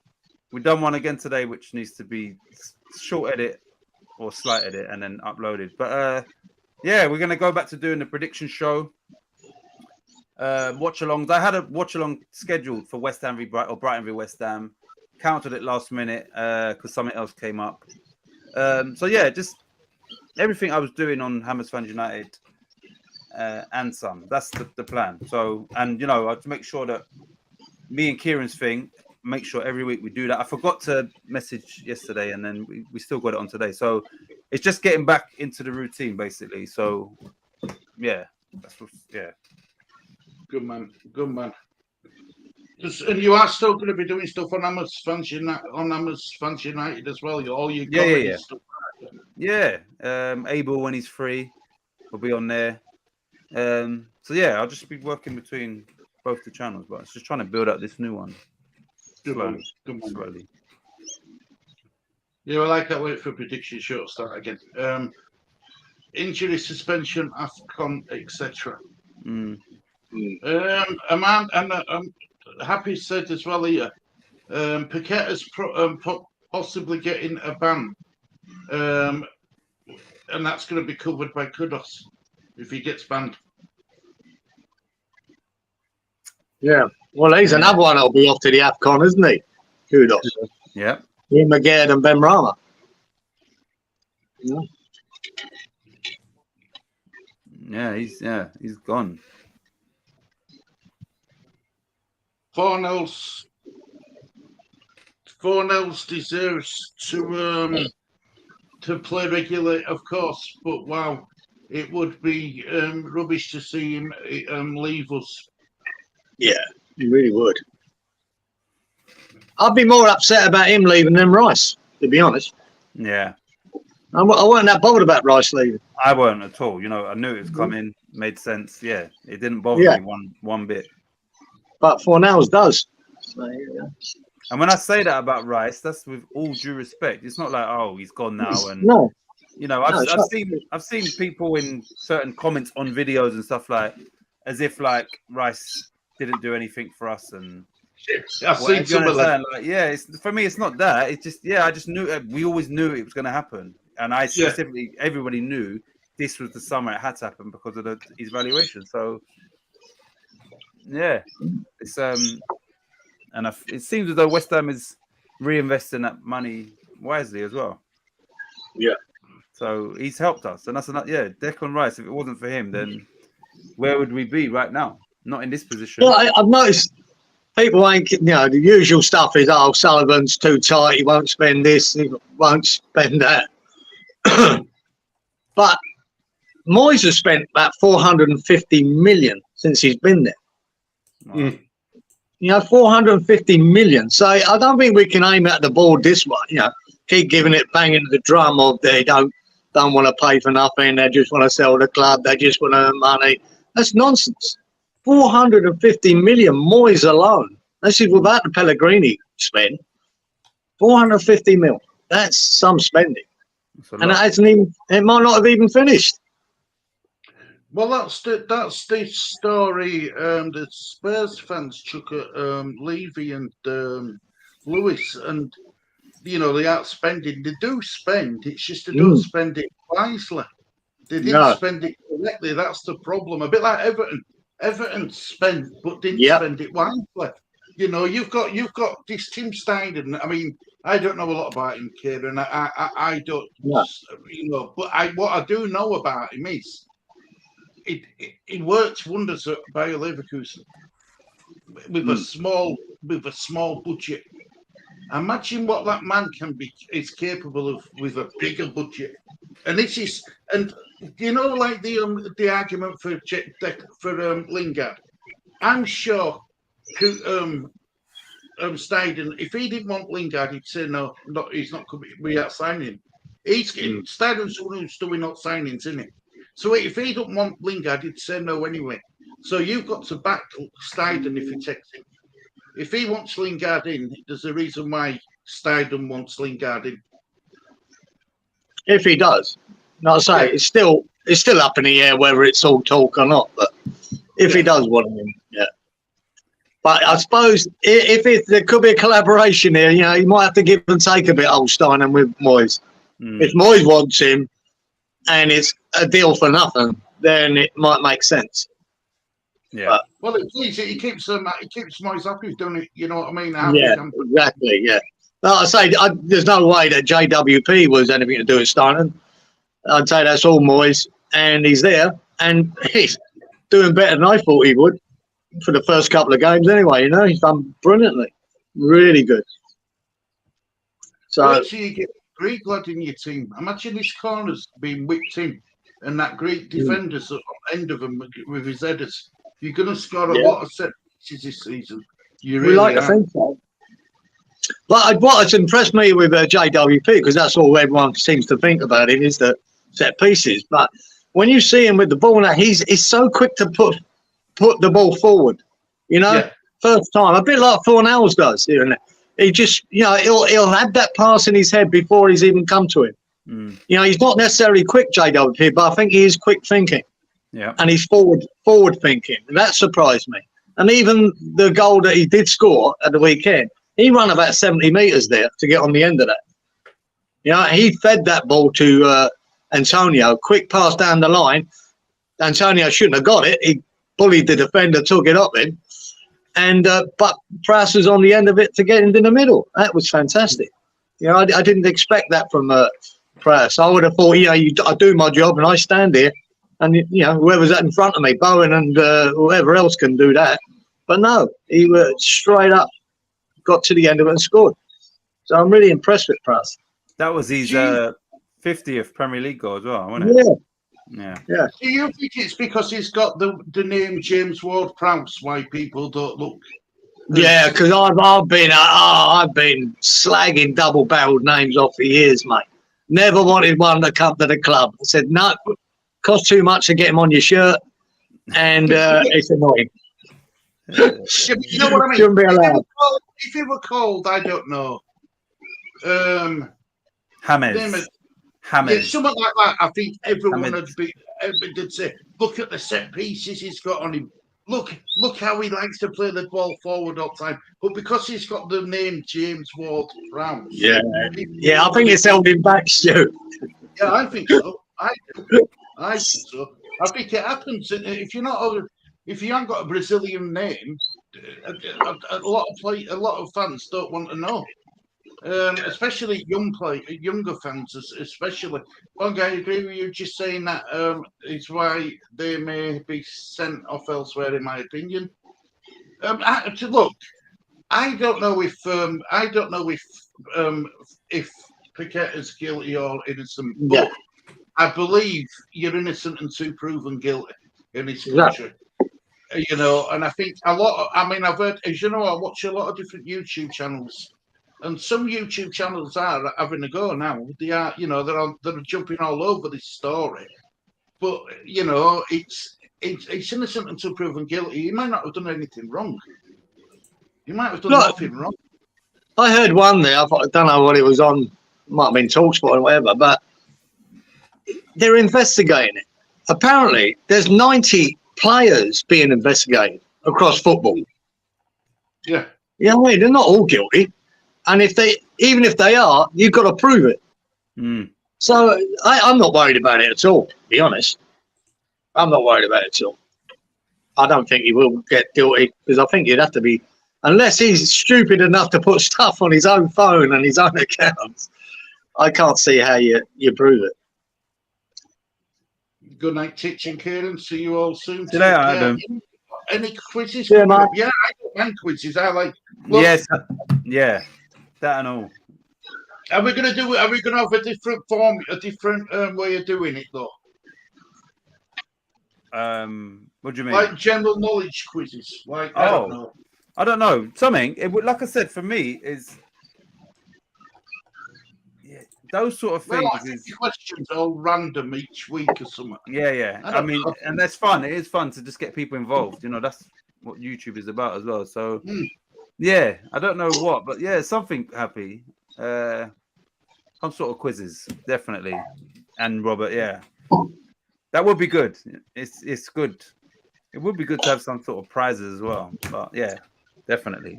We've done one again today, which needs to be short edit or slight edit and then uploaded. But we're gonna go back to doing the prediction show. Watch alongs. I had a watch along scheduled for West Ham v Brighton or Brighton v West Ham. Counted it last minute because something else came up. Just everything I was doing on Hammers Fans United. And some. That's the plan. So, and you know, to make sure that me and Kieran's thing, make sure every week we do that. I forgot to message yesterday, and then we still got it on today. So it's just getting back into the routine, basically. So Good man. And you are still going to be doing stuff on Hammers Fans United as well. Stuff. Abel, when he's free, will be on there. I'll just be working between both the channels, but it's just trying to build up this new one. Slowly. Yeah, I like that. Wait for prediction show start again. Injury, suspension, AFCON, etc. Amand and Happy said as well here. Paqueta's possibly getting a ban, and that's going to be covered by Kudos if he gets banned. Yeah. Well, he's another one that'll be off to the AFCON, isn't he? Kudos. Yeah. Ian McGaird and Ben Rama. Yeah, he's gone. Fornals deserves to to play regularly, of course. But wow, it would be rubbish to see him leave us. Yeah, you really would. I'd be more upset about him leaving than Rice, to be honest. Yeah. I wasn't that bothered about Rice leaving. I weren't at all. You know, I knew it was coming, made sense. Yeah, it didn't bother Yeah. me one bit. But Fornals does. So, yeah. And when I say that about Rice, that's with all due respect. It's not like, oh, he's gone now, and No. you know, I've seen people in certain comments on videos and stuff like, as if like Rice didn't do anything for us, and I've seen some of that. like, yeah, it's, for me, it's not that. It's just, yeah, I just knew. We always knew it was going to happen, and I specifically, everybody knew this was the summer it had to happen because of his valuation. So, yeah, it's and it seems as though West Ham is reinvesting that money wisely as well. Yeah. So he's helped us, and that's another. Yeah, Declan Rice. If it wasn't for him, then where would we be right now? Not in this position. Well, I've noticed people ain't, you know, the usual stuff is, oh, Sullivan's too tight. He won't spend this. He won't spend that. But Moyes has spent about 450 million since he's been there. Right. You know, 450 million. So I don't think we can aim at the board this way. You know, keep giving it, banging the drum of they don't want to pay for nothing. They just want to sell the club. They just want to earn money. That's nonsense. 450 million Moyes alone. This is without the Pellegrini spend. 450 mil. That's some spending, and it hasn't even. It might not have even finished. Well, that's the story. The Spurs fans took at Levy and Lewis, and you know they aren't spending. They do spend. It's just they don't spend it wisely. They didn't spend it correctly. That's the problem. A bit like Everton. Everton spent, but didn't spend it wisely. You know, you've got this Tim Steindl. I mean, I don't know a lot about him, Cieran. I don't, you know, but what I do know about him is it works wonders at Bayer Leverkusen with a small budget. Imagine what that man is capable of with a bigger budget. And this is, and you know, like the argument for Lingard. I'm sure Steindl, if he didn't want Lingard, he'd say no, he's not coming. We are signing. Steindl's the one who's doing not signings, isn't it? So if he don't want Lingard, he'd say no anyway. So you've got to back Steindl if he takes him. If he wants Lingard in, there's a reason why Steindl wants Lingard in. If he does, no, I say it's still up in the air whether it's all talk or not. But if he does want him, But I suppose if there could be a collaboration here, you know, you might have to give and take a bit, Steiner with Moyes. If Moyes wants him, and it's a deal for nothing, then it might make sense. Yeah. But, well, he keeps Moyes happy doing it. You know what I mean? Exactly. Yeah. No, I say there's no way that JWP was anything to do with Steiner. I'd say that's all Moyes, and he's there, and he's doing better than I thought he would for the first couple of games. Anyway, you know, he's done brilliantly, really good. So actually, you get Greek lad in your team. Imagine his corners being whipped in, and that Greek defender's at the end of them with his headers. You're going to score a lot of set pieces this season. You really like to think so. But what has impressed me with JWP, because that's all everyone seems to think about him, is the set pieces. But when you see him with the ball now, he's so quick to put the ball forward. You know, first time, a bit like Fornals does here and there. He just, you know, he'll have that pass in his head before he's even come to him. You know, he's not necessarily quick, JWP, but I think he is quick thinking. Yeah, and he's forward thinking. And that surprised me. And even the goal that he did score at the weekend, he ran about 70 metres there to get on the end of that. You know, he fed that ball to Antonio, quick pass down the line. Antonio shouldn't have got it. He bullied the defender, took it up him. And but Prowse was on the end of it to get into the middle. That was fantastic. You know, I didn't expect that from Prowse. I would have thought, you know, I do my job and I stand here. And, you know, whoever's that in front of me, Bowen and whoever else can do that. But no, he was straight up, got to the end of it and scored. So I'm really impressed with Prowse. That was his 50th Premier League goal as well, wasn't it? Yeah. Do you think it's because he's got the name James Ward-Prowse why people don't look? Yeah, because I've been slagging double-barreled names off for years, mate. Never wanted one to come to the club. I said no, costs too much to get them on your shirt, and it's annoying. You know what I mean? Shouldn't be allowed. If he were called, I don't know. Hammers. Yeah, something like that. I think everyone would say, look at the set pieces he's got on him. Look how he likes to play the ball forward all the time. But because he's got the name James Ward-Prowse. Yeah, I think it's held him back, Stu. Yeah, I think so. I think so. I think it happens. If you haven't got a Brazilian name, a lot of fans don't want to know. Especially younger fans, especially. Well, I agree with you just saying that it's why they may be sent off elsewhere, in my opinion. Look, I don't know if Piquet is guilty or innocent, but I believe you're innocent until proven guilty in this country. You know, and I think I've heard, as you know, I watch a lot of different YouTube channels. And some YouTube channels are having a go now. They are, they're jumping all over this story. But it's innocent until proven guilty. He might not have done anything wrong. He might have done nothing wrong. I heard one there. I don't know what it was on. Might have been TalkSport or whatever. But they're investigating it. Apparently, there's 90 players being investigated across football. Yeah. Yeah, they're not all guilty. And even if they are, you've got to prove it. So I'm not worried about it at all, to be honest. I'm not worried about it at all. I don't think he will get guilty because I think you'd have to be, unless he's stupid enough to put stuff on his own phone and his own accounts. I can't see how you prove it. Good night, Titch and Cieran. See you all soon. Today, Adam. Any quizzes? Yeah, man. Yeah, I don't mind quizzes. I like. Yes. Yeah. That and all. Are we going to have a different form, a different way of doing it, though? What do you mean? Like general knowledge quizzes. Like, I don't know. Something. It would, like I said, for me is those sort of things. Is questions all random each week or something. Yeah. I mean, and that's fun. It is fun to just get people involved. That's what YouTube is about as well. So. Yeah, I don't know what, but yeah, something happy. Some sort of quizzes, definitely. And Robert, yeah, that would be good. It's good. It would be good to have some sort of prizes as well. But yeah, definitely.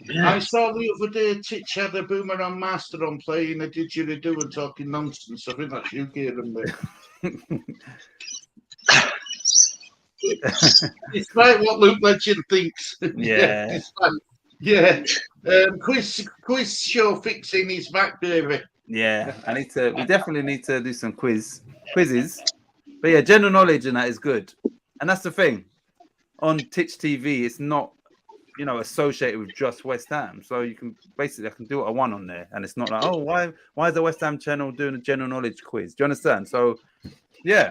Yeah. I saw the other day Titch had a Boomerang Master on playing a didgeridoo and talking nonsense. I think that's you, Kieran. Despite what Luke Legend thinks. Yeah. Quiz show fixing his back, baby. Yeah, we definitely need to do some quizzes. But yeah, general knowledge and that is good. And that's the thing. On Titch TV, it's not, associated with just West Ham. So I can do what I want on there. And it's not like, oh, why is the West Ham channel doing a general knowledge quiz? Do you understand? So yeah.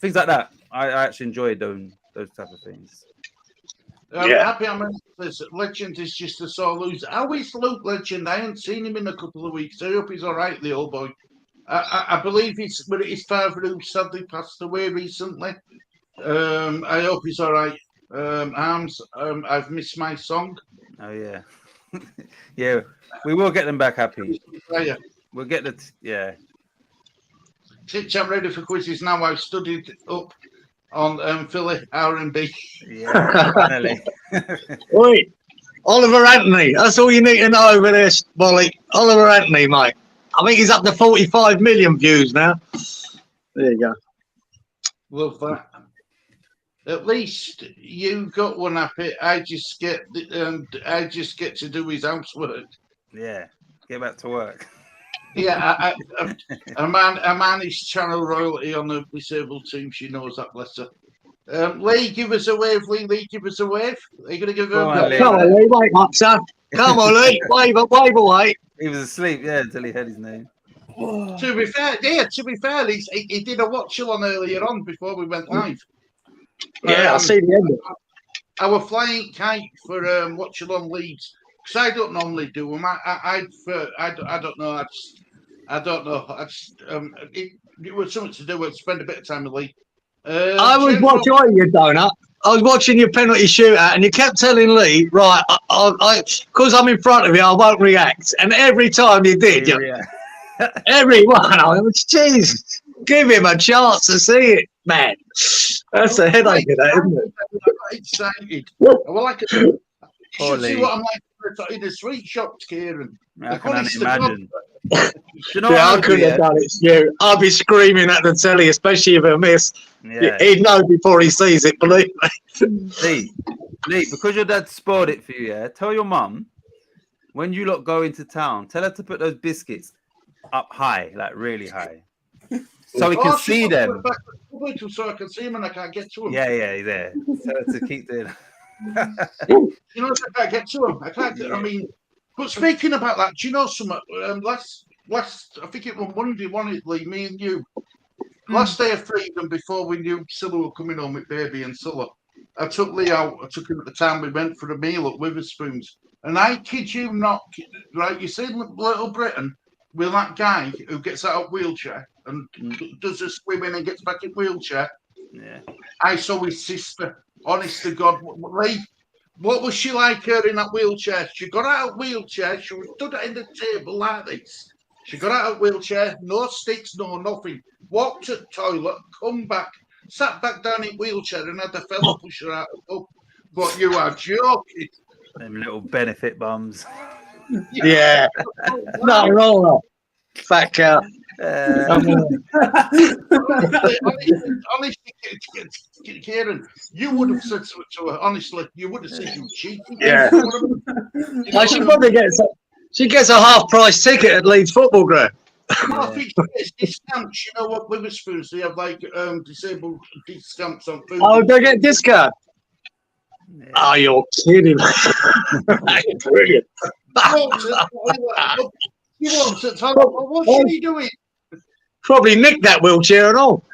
Things like that. I actually enjoy those type of things. Happy I'm this Legend is just a sore loser. How is Luke Legend? I haven't seen him in a couple of weeks. I hope he's all right, the old boy. I believe his father who sadly passed away recently. I hope he's all right. Arms, I've missed my song. Oh yeah. Yeah, we will get them back happy. Yeah. We'll get Titch, I'm ready for quizzes now. I've studied up on Philly R&B. Yeah, finally. Wait, Oliver Anthony. That's all you need to know over this, Bolly. Oliver Anthony, mate. I think he's up to 45 million views now. There you go. Love that. At least you got one happy. I just get to do his housework. Yeah, get back to work. Yeah, I manage channel royalty on the disabled team. She knows that, bless her. Lee, give us a wave. Lee, give us a wave. Are you going to give her a wave? Come on, Lee, wake up, son. Come on, Lee, wave away. He was asleep, yeah, until he heard his name. To be fair, he did a watch along earlier on before we went live. Yeah, I see the end of it. I was flying kite for watch along leads because I don't normally do them. I don't know. I don't know. It was something to do with spend a bit of time with Lee. I was watching your donut. I was watching your penalty shootout, and you kept telling Lee, right, because I'm in front of you, I won't react. And every time you did, every one, I was, jeez, give him a chance to see it, man. That's the headache of that, isn't it? I got excited. Well, I could see what I'm like in the street shops, Kieran. I can only imagine. You know I couldn't have done it, Stu. I'd be screaming at the telly, especially if I miss. Yeah. He'd know before he sees it, believe me. Lee, because your dad spoiled it for you, yeah? Tell your mum, when you lot go into town, tell her to put those biscuits up high, like really high. So we can see them. So I can see them and I can't get to them. Yeah, there. Tell her to keep doing You know, I can't get to them. I can't. I mean, but speaking about that, do you know something? Last, I think it was Monday, wasn't it, Lee? Me and you. Last day of freedom before we knew Silla were coming home with baby and Silla. I took Lee out. I took him at the time. We went for a meal at Witherspoons. And I kid you not, right? You see Little Britain with that guy who gets out of wheelchair and does a swimming and gets back in wheelchair. Yeah. I saw his sister. Honest to God, Lee, what was she like her in that wheelchair? She got out of wheelchair. She was stood at the table like this. She got out of wheelchair, no sticks, no nothing. Walked to the toilet, come back, sat back down in wheelchair and had the fella push her out. Oh, but you are joking. Them little benefit bums. Yeah. No, roll up. Fat cow. Honestly, Kieran, you would have said to her, honestly, you would have said you cheeky. Yeah. She probably gets a half-price ticket at Leeds Football Ground. I think it's discounts. You know what, Witherspoons, they have like disabled discounts on food. Oh, they get discount? Yeah. Oh, you're kidding. That's brilliant. What's she doing? Probably nicked that wheelchair and all.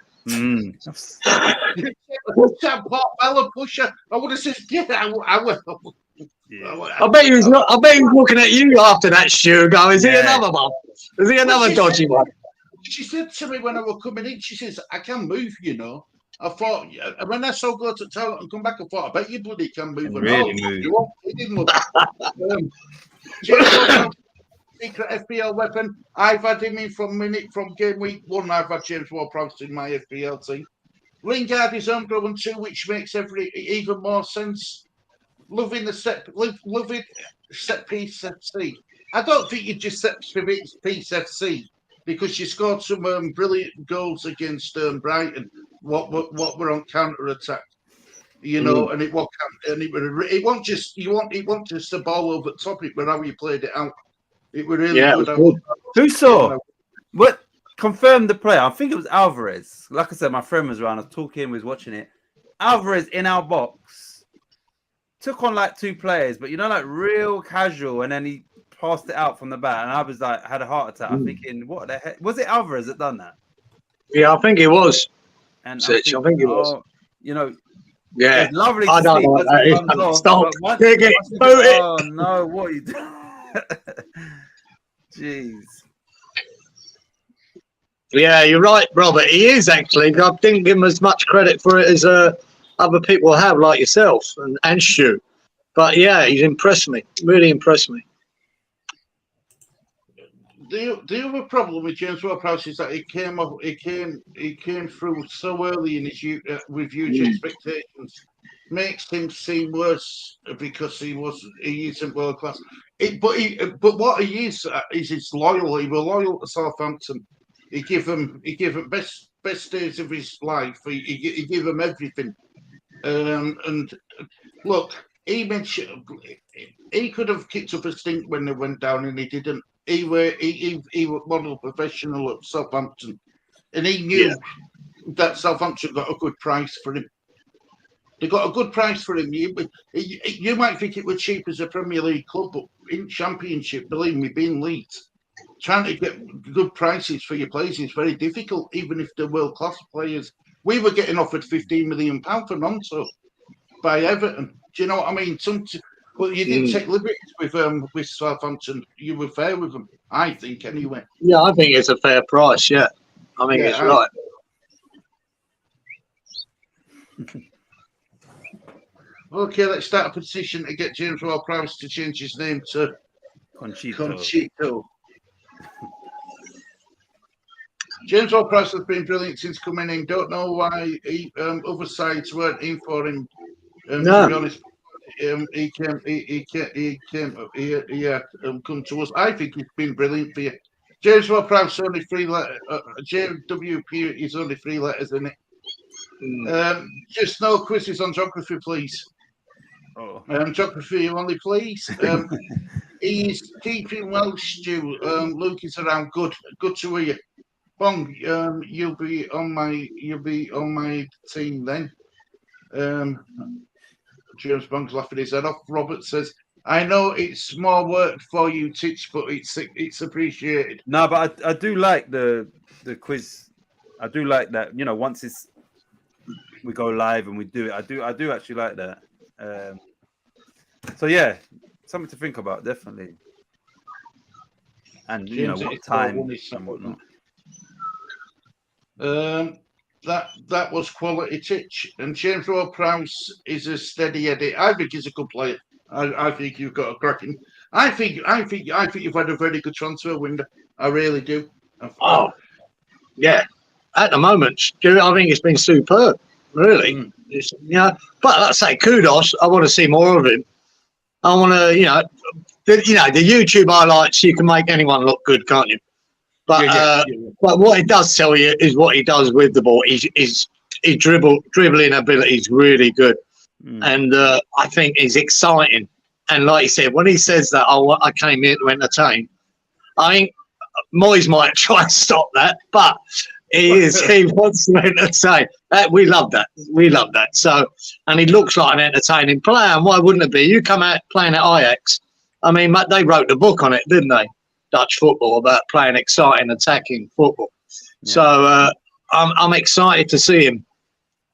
Bella pusher. I would have said, yeah, I will. I bet he was looking at you after that, Stu, going, is he another one? Is he another dodgy one? She said to me when I was coming in, she says, I can move, you know. I thought, when I saw go to the toilet and come back, I thought, I bet you bloody can move. Really move. You won't. He didn't look. Secret FPL weapon. I've had him in from game week 1. I've had James Ward-Prowse in my FPL team. Lingard is homegrown too, which makes even more sense. Loving the set piece FC. I don't think you just set piece FC because she scored some brilliant goals against Brighton. What were on counter attack, you know, and it wasn't just the ball over the top. It was how you played it out. It was really good. Who saw? What confirmed the player? I think it was Alvarez. Like I said, my friend was around. I was talking, was watching it. Alvarez in our box took on like 2 players, but you know, like real casual, and then he passed it out from the back, and I was like, had a heart attack. I'm thinking, what the heck? Was it Alvarez that done that? Yeah, I think it was. And I think it was. You know, yeah, it's lovely to I don't see. know that. Stop. Oh no, what are you doing? Jeez. Yeah, you're right, Robert. He is actually. I didn't give him as much credit for it as other people have, like yourself and Stu. But yeah, he's impressed me. Really impressed me. The other problem with James Ward-Prowse is that he came through so early in his with huge expectations. Makes him seem worse because he isn't world class. But what he is he's loyal. He was loyal to Southampton. He give him best days of his life. He give him everything. And look, he mentioned he could have kicked up a stink when they went down, and he didn't. He was model professional at Southampton, and he knew that Southampton got a good price for him. They got a good price for him. You might think it was cheap as a Premier League club, but in Championship, believe me, being Leeds, trying to get good prices for your players is very difficult, even if they're world-class players. We were getting offered £15 million for Nonso by Everton. Do you know what I mean? Well, you didn't take liberties with Southampton. You were fair with them, I think, anyway. Yeah, I think it's a fair price. Yeah, I think it's right. Okay, let's start a petition to get James Ward-Prowse to change his name to Conchito. James Ward-Prowse has been brilliant since coming in. Don't know why other sides weren't in for him. No. To be honest, he come to us. I think he's been brilliant for you. James Ward-Prowse only 3 letters. JWP is only 3 letters in it. Just no quizzes on geography, please. Oh. Geography only, please. He's keeping well, Stu. Luke is around. Good to hear. Bong, you'll be on my team then. James Bong's laughing his head off. Robert says, "I know it's more work for you, Titch, but it's appreciated." No, but I do like the quiz. I do like that. You know, once we go live and we do it, I do actually like that. So yeah, something to think about, definitely. And you know what time and whatnot. That was quality, Titch. And James Ward-Prowse is a steady Eddie. I think he's a good player. I think you've got a cracking. I think you've had a very good transfer window. I really do. Oh, yeah. At the moment, Stuart, I think it's been superb. Really, But like I say, kudos. I want to see more of him. I want to, the YouTube highlights. You can make anyone look good, can't you? But but what it does tell you is what he does with the ball. His dribbling ability is really good, and I think he's exciting. And like you said, when he says that, I came here to entertain. I think Moyes might try and stop that, but he wants to entertain. We love that. We love that. So, and he looks like an entertaining player. And why wouldn't it be? You come out playing at Ajax. I mean, they wrote the book on it, didn't they? Dutch football, about playing exciting, attacking football. Yeah. So I'm excited to see him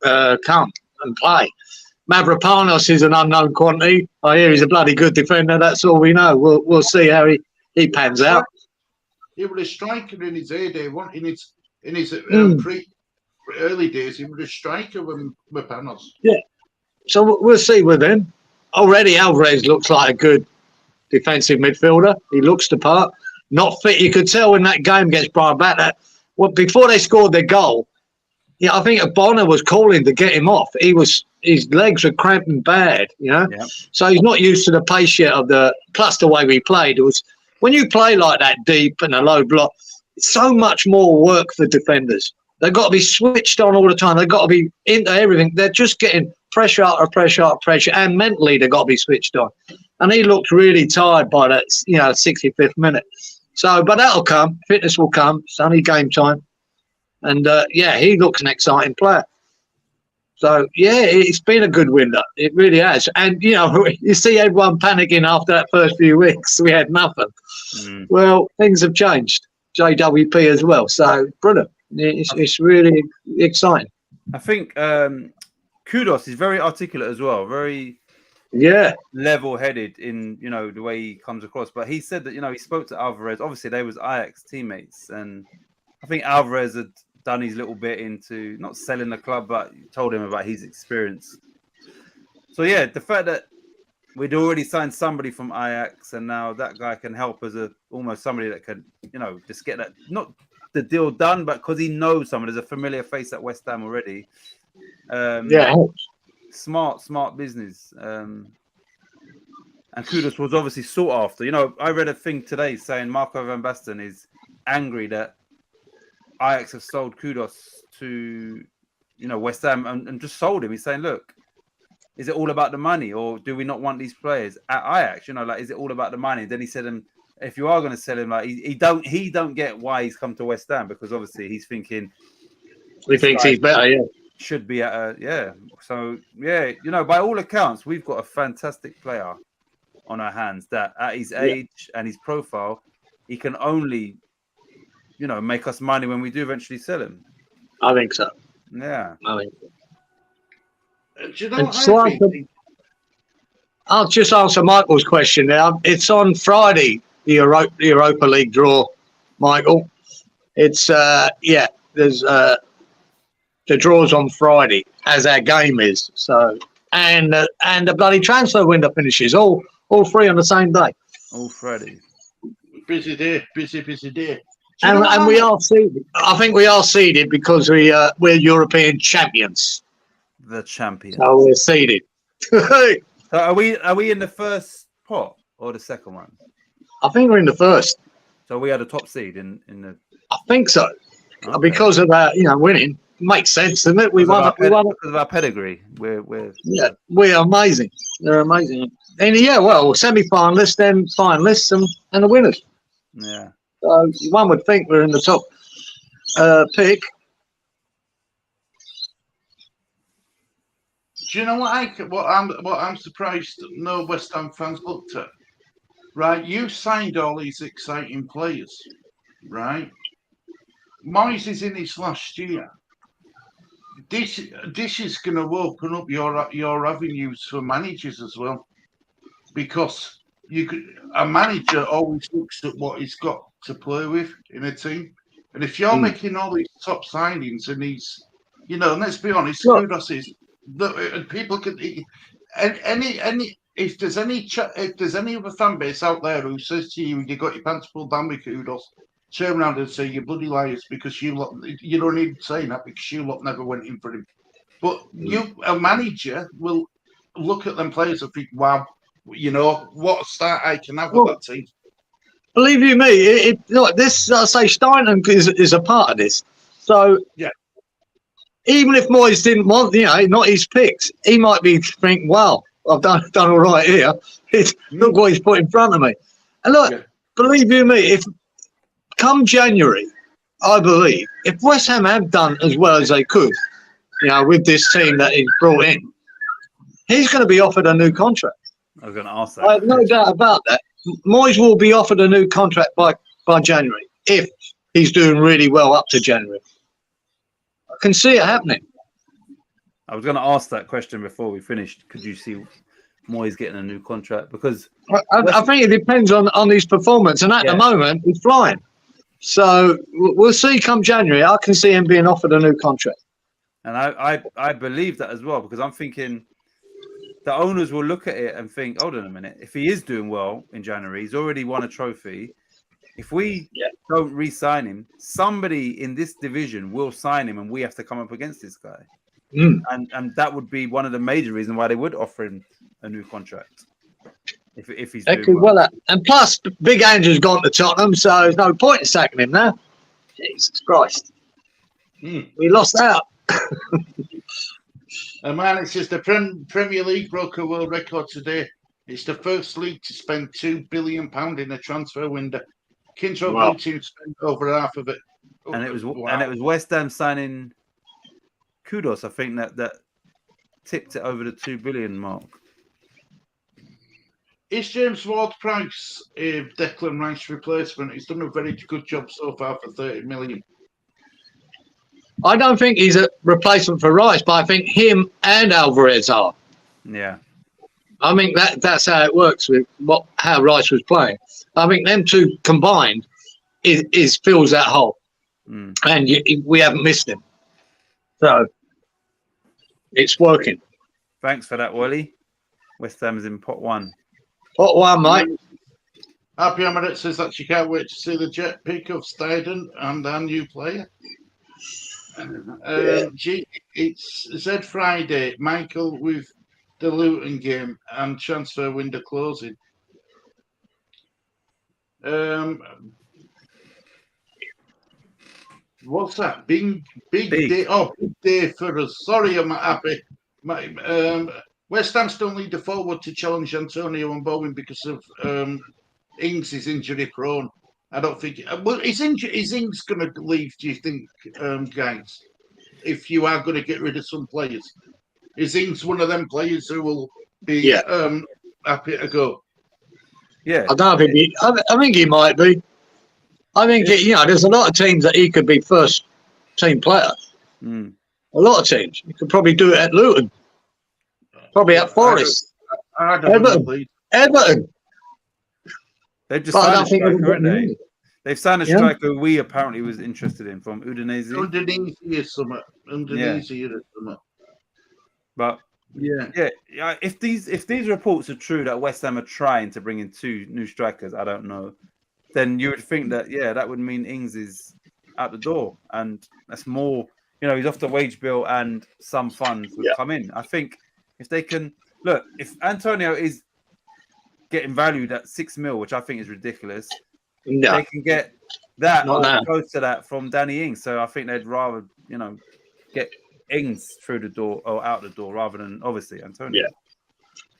come and play. Mavropanos is an unknown quantity. I hear he's a bloody good defender. That's all we know. We'll see how he pans out. He was a striker in his heyday, in his early days. He was a striker with Panos. Yeah. So we'll see with him. Already Alvarez looks like a good defensive midfielder. He looks the part. Not fit. You could tell in that game against Brian Bat that before they scored their goal, I think Bonner was calling to get him off. His legs were cramping bad, Yeah. So he's not used to the pace yet plus the way we played. It was when you play like that deep and a low block, it's so much more work for defenders. They've got to be switched on all the time. They've got to be into everything. They're just getting pressure after pressure after pressure, and mentally they've got to be switched on. And he looked really tired by that, 65th minute. So, but that'll come. Fitness will come. It's only game time. And, he looks an exciting player. So, it's been a good window. It really has. And, you see everyone panicking after that first few weeks. We had nothing. Well, things have changed. JWP as well. So, brilliant. It's really exciting. I think Kudos is very articulate as well. Very... level-headed in the way he comes across, but he said that he spoke to Alvarez. Obviously, they was Ajax teammates, and I think Alvarez had done his little bit into not selling the club, but told him about his experience. So the fact that we'd already signed somebody from Ajax, and now that guy can help as almost somebody that can just get that not the deal done, but because he knows someone, there's a familiar face at West Ham already. Smart business. And Kudos was obviously sought after. I read a thing today saying Marco van Basten is angry that Ajax have sold Kudos to, West Ham and just sold him. He's saying, look, is it all about the money, or do we not want these players at Ajax? Is it all about the money? Then he said, if you are going to sell him, he don't get why he's come to West Ham, because obviously he's thinking. He thinks he's better, should be at a So by all accounts, we've got a fantastic player on our hands that at his age and his profile, he can only make us money when we do eventually sell him. I think so. Yeah. I think so. Do you know what I think? I'll just answer Michael's question now. It's on Friday, the Europa League draw, Michael. It's there's the draw's on Friday, as our game is. So and the bloody transfer window finishes all three on the same day. All Friday. Busy day. And we are seeded. I think we are seeded because we're European champions. The champions. So we're seeded. So are we in the first pot or the second one? I think we're in the first. So we are the top seed in the. I think so. Okay. Because of that, winning makes sense, doesn't it? We won. Because of our pedigree. We're amazing. They're amazing. And semi-finalists, then finalists, and the winners. Yeah. So one would think we're in the top pick. Do you know what I'm surprised no West Ham fans looked at? Right, you signed all these exciting players, right? Moyes is in his last year. This is going to open up your avenues for managers as well, because a manager always looks at what he's got to play with in a team, and if you're making all these top signings and he's, and let's be honest, kudos is that people can if there's any other fan base out there who says to you got your pants pulled down with kudos, turn around and say you're bloody liars, because you don't need saying that, because you lot never went in for him. But a manager will look at them players and think, wow, what a start I can have with that team. Believe you me, this, I say, Steinem is a part of this. So yeah, even if Moyes didn't want, not his picks, he might be thinking, wow, I've done all right here. Look what he's put in front of me. And look, believe you me, if come January, I believe, if West Ham have done as well as they could, with this team that he's brought in, he's going to be offered a new contract. I was going to ask that. I have no doubt about that. Moyes will be offered a new contract by January, if he's doing really well up to January. I can see it happening. I was going to ask that question before we finished. Could you see Moyes getting a new contract? Because I think it depends on his performance, and at the moment he's flying. So we'll see come January. I can see him being offered a new contract. And I believe that as well, because I'm thinking the owners will look at it and think, hold on a minute, if he is doing well in January, he's already won a trophy. If we don't re-sign him, somebody in this division will sign him, and we have to come up against this guy. And that would be one of the major reasons why they would offer him a new contract. If he's doing well. And plus, Big Andrew's gone to Tottenham, so there's no point in sacking him now. Jesus Christ. We lost out. Man, it's just the Premier League broke a world record today. It's the first league to spend £2 billion in a transfer window. Kingsroad Blue team spent over half of it. And it was West Ham signing Kudos, I think, that tipped it over the 2 billion mark. Is James Ward-Prowse a Declan Rice replacement? He's done a very good job so far for 30 million. I don't think he's a replacement for Rice, but I think him and Alvarez are. Yeah. I think that's how it works with how Rice was playing. I think them two combined is fills that hole, and we haven't missed him. So it's working. Thanks for that, Wally. West Ham's in pot one. Pot one, mate. Happy Emirates says that she can't wait to see the jet pick of Steiden and our new player. It's Z Friday. Michael with the Luton game and transfer window closing. What's that? Big day. Oh, big day for us. Sorry, I'm not happy. West Ham still need the forward to challenge Antonio and Bowen because of Ings is injury prone. I don't think. Well, is Ings going to leave? Do you think, guys? if you are going to get rid of some players. Is Ings one of them players who will be happy to go? Yeah, I think he might be. I think there's a lot of teams that he could be first team player. Mm. A lot of teams. He could probably do it at Luton. Probably at Forest. Everton. They've just signed a striker, haven't they? They've signed a striker we apparently was interested in from Udinese. Udinese. But if these reports are true that West Ham are trying to bring in 2 new strikers, I don't know, then you would think that that would mean Ings is out the door, and that's more. He's off the wage bill, and some funds would come in. I think if they can look, if Antonio is getting valued at 6 mil, which I think is ridiculous, they can get that or close to that from Danny Ings. So I think they'd rather get Ings through the door or out the door rather than obviously Antonio. Yeah.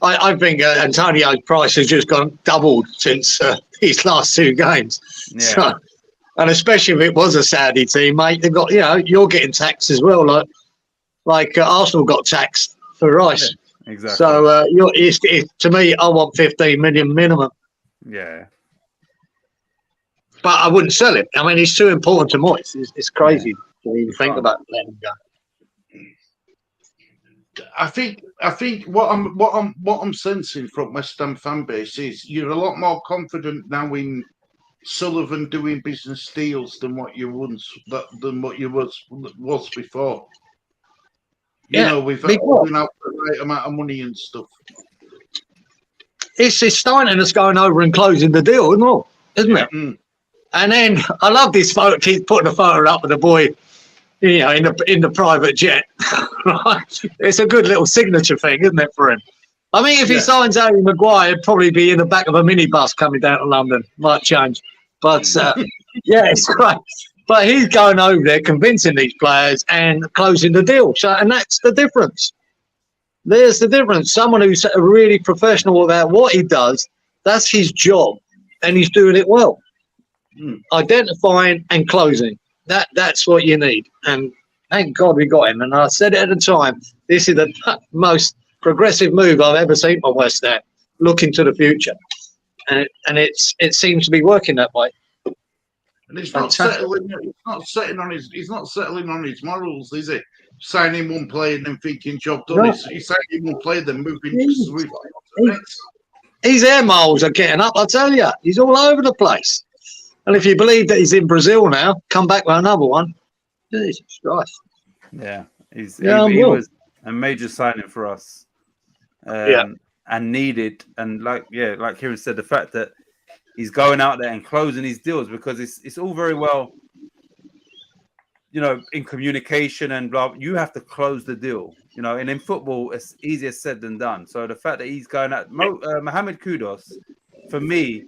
I think Antonio's price has just gone doubled since his last 2 games. Yeah. So, and especially if it was a Saudi team, mate, they've got you're getting taxed as well, like Arsenal got taxed for Rice. Yeah, exactly. So to me, I want 15 million minimum. Yeah. But I wouldn't sell him. I mean, he's too important to Moyes. It's crazy to even think about letting him go. I think what I'm sensing from West Ham fan base is you're a lot more confident now in Sullivan doing business deals than what you was before. We've been out for the right amount of money and stuff. It's Steiner that's going over and closing the deal, isn't it? Mm. And then I love this photo. He's putting a photo up with the boy, in the private jet. Right? It's a good little signature thing, isn't it, for him? I mean, if he signs Harry Maguire, he'd probably be in the back of a minibus coming down to London. Might change. But, it's great. But he's going over there, convincing these players and closing the deal. So, and that's the difference. There's the difference. Someone who's really professional about what he does, that's his job, and he's doing it well. Identifying and closing. That's what you need. And thank God we got him. And I said it at the time, this is the most progressive move I've ever seen from West Ham, looking to the future. And it seems to be working that way. And he's not settling on his morals, is he? Signing one player and then thinking job done. No. He's signing one player, then moving swiftly. His air miles are getting up, I tell you. He's all over the place. And if you believe that he's in Brazil now, come back with another one. Jesus Christ. Yeah, he was a major signing for us. And needed. And like Kieran said, the fact that he's going out there and closing these deals, because it's all very well, in communication and blah, you have to close the deal, and in football, it's easier said than done. So the fact that he's going out, Mohamed Kudus, for me,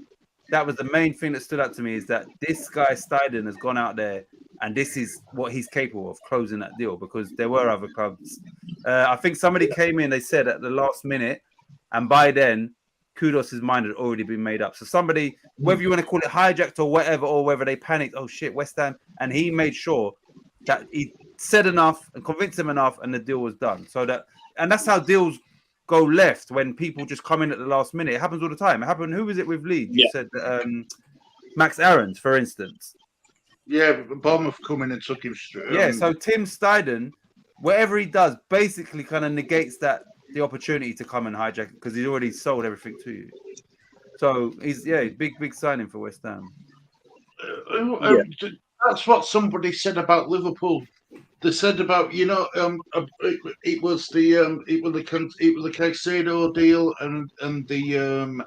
that was the main thing that stood out to me, is that this guy Steiden has gone out there and this is what he's capable of, closing that deal, because there were other clubs. I think somebody came in, they said at the last minute, and by then, Kudus' mind had already been made up. So somebody, whether you want to call it hijacked or whatever, or whether they panicked, oh shit, West Ham, and he made sure that he said enough and convinced them enough, and the deal was done. And that's how deals go left, when people just come in at the last minute. It happens all the time. It happened. Who was it with Leeds? You said Max Aarons, for instance. Yeah, Bournemouth come in and took him straight. Yeah, so Tim Steiden, whatever he does, basically kind of negates the opportunity to come and hijack it, because he's already sold everything to you. So he's big signing for West Ham. That's what somebody said about Liverpool. They said about it was the Caicedo deal and the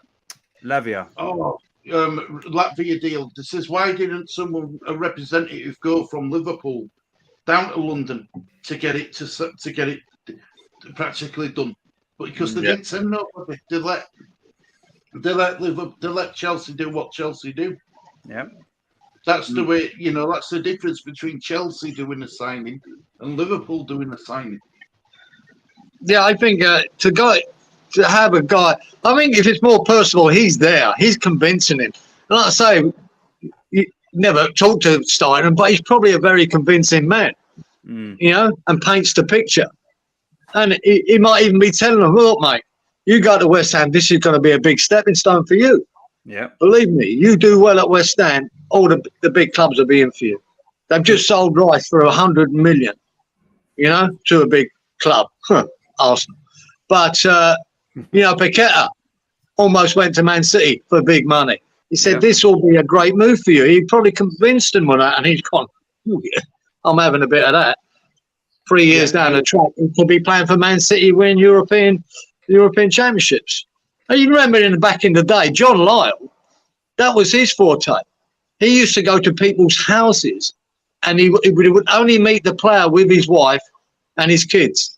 Lavia. Latvia deal. This is, why didn't a representative go from Liverpool down to London to get it practically done? But because they didn't send nobody, they let Chelsea do what Chelsea do. Yeah. That's the way, that's the difference between Chelsea doing a signing and Liverpool doing a signing. Yeah, I think to have a guy, I think if it's more personal, he's there. He's convincing him. Like I say, you never talked to Steiner, but he's probably a very convincing man. you know, and paints the picture. And he might even be telling them, look, mate, you go to West Ham, this is going to be a big stepping stone for you. Yeah. Believe me, you do well at West Ham, all the big clubs will be in for you. They've just sold Rice for 100 million, you know, to a big club, Arsenal. But, you know, Paqueta almost went to Man City for big money. He said, this will be a great move for you. He probably convinced him on that, and he's gone, oh, yeah, I'm having a bit of that. 3 years down the track, he could be playing for Man City, win European championships. And you remember back in the day, John Lyle, that was his forte. He used to go to people's houses, and he would only meet the player with his wife and his kids.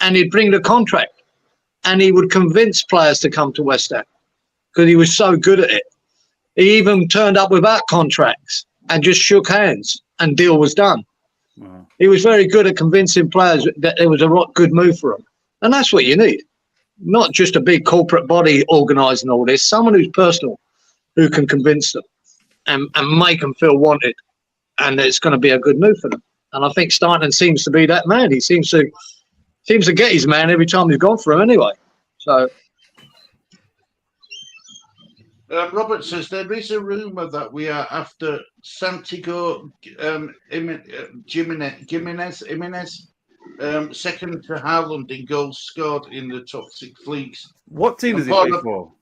And he'd bring the contract, and he would convince players to come to West Ham because he was so good at it. He even turned up without contracts and just shook hands, and deal was done. Wow. He was very good at convincing players that it was a good move for them. And that's what you need. Not just a big corporate body organising all this, someone who's personal, who can convince them and make them feel wanted. And it's going to be a good move for them. And I think Steinen seems to be that man. He seems to get his man every time he's gone for him anyway. So Robert says there is a rumour that we are after Santiago Jimenez, second to Haaland in goals scored in the top 6 leagues. What team does he play for?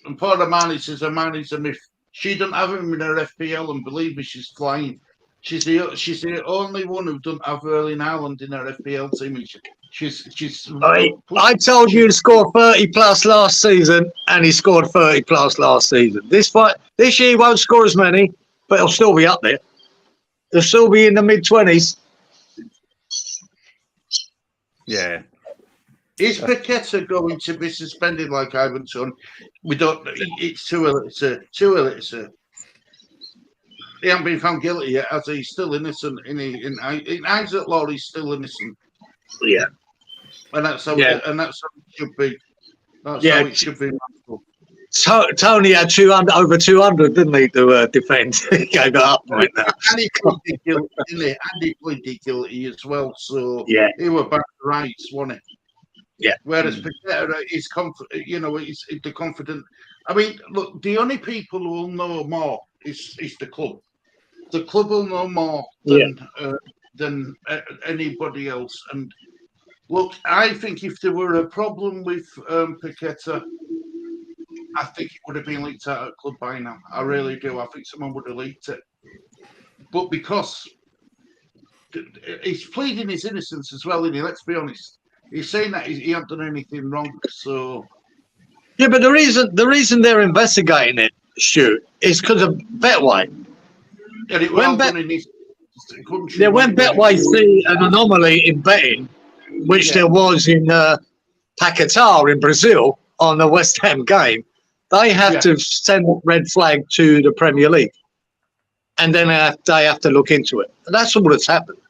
And Paul Armani says Armani's a myth. She doesn't have him in her FPL, and believe me, she's flying. She's the only one who doesn't have Erling Haaland in her FPL team. I told you to score 30 plus last season, and he scored 30 plus last season. This year he won't score as many, but he'll still be up there. He'll still be in the mid-20s. Yeah. Is Paqueta going to be suspended like Ivanson? We don't. It's too early to say. He hasn't been found guilty yet, as he's still innocent. In Isaac law, he's still innocent. Yeah. And that's how it should be. That's how it should be. Tony had over 200, didn't he, to defend? He gave it up right now. And he pleaded guilty, didn't he? And he pleaded guilty as well. So he was back to rights, wasn't he? Yeah. Whereas Paqueta is confident, he's the confident. I mean, look, the only people who will know more is the club. The club will know more than anybody else. And look, I think if there were a problem with Paqueta, I think it would have been leaked out of the club by now. I really do. I think someone would have leaked it. But because he's pleading his innocence as well, isn't he? Let's be honest. He's saying that he hasn't done anything wrong. So yeah, but the reason they're investigating it, Stu, is because of Betway. And it when in country. Yeah, when Betway see an anomaly in betting, which there was in Paquetá in Brazil on the West Ham game, they have to send a red flag to the Premier League, and then they have to look into it. And that's all that's happened.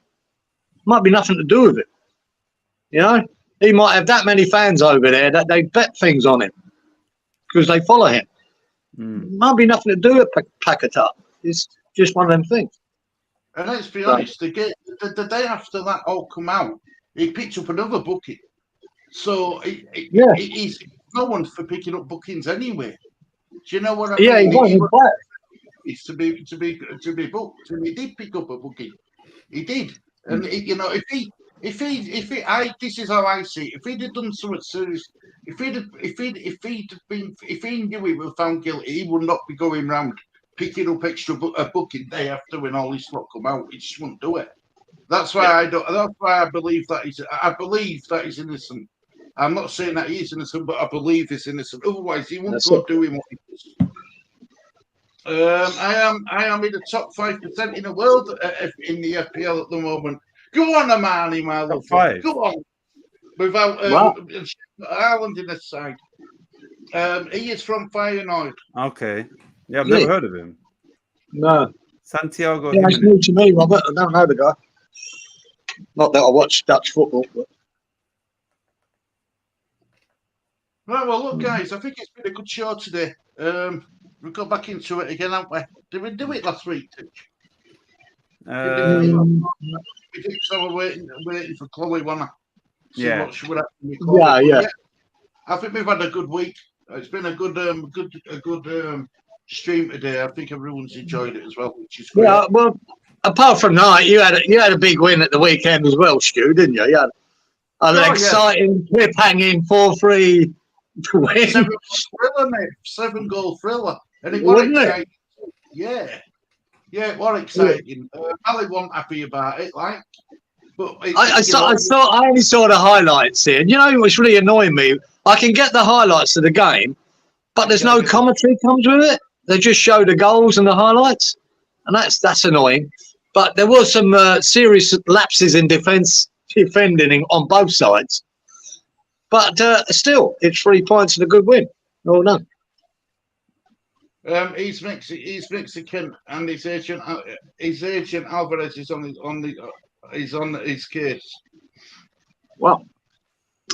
Might be nothing to do with it. You know, he might have that many fans over there that they bet things on him because they follow him. Might be nothing to do with Paquetá. It's just one of them things. And let's be honest, the day after that all come out, he picked up another booking. So he's no one for picking up bookings anyway. Do you know what I mean? Yeah, he wasn't bad. It's to be booked, and he did pick up a booking. He did, and this is how I see it. If he'd have done something serious, if he knew he was found guilty, he would not be going round picking up extra booking day after when all this lot come out. He just wouldn't do it. That's why That's why I believe that he's innocent. I'm not saying that he is innocent, but I believe he's innocent. Otherwise, he wouldn't go doing what he does. I am in the top 5% in the world in the FPL at the moment. Go on, Armani, my love. Go on. Without Ireland in the side. He is from Feyenoord. Okay. Yeah, I've never heard of him. No. Santiago. Yeah, it's new to me, Robert. I don't know the guy. Not that I watch Dutch football. But... Right, well, look, guys, I think it's been a good show today. We've got back into it again, haven't we? Did we do it last week, Titch? So we're waiting for Chloe, wanna see Yeah. what she would actually call Yeah, it. yeah. But I think we've had a good week. It's been a good stream today. I think everyone's enjoyed it as well, which is great. Yeah, well, apart from that, you had a big win at the weekend as well, Stu, didn't you? You had an exciting, clip-hanging 4-3 win. 7 thriller, mate. 7-goal thriller, and it was Wasn't it? exciting. Yeah, it was exciting. Ali wasn't happy about it, like, but I only saw the highlights here. And you know what's really annoying me? I can get the highlights of the game, but there's no commentary comes with it. They just show the goals and the highlights, and that's annoying. But there was some serious lapses in defending on both sides. But still, it's 3 points and a good win. Oh no. He's Mexican, and his agent Alvarez is on his case. Well,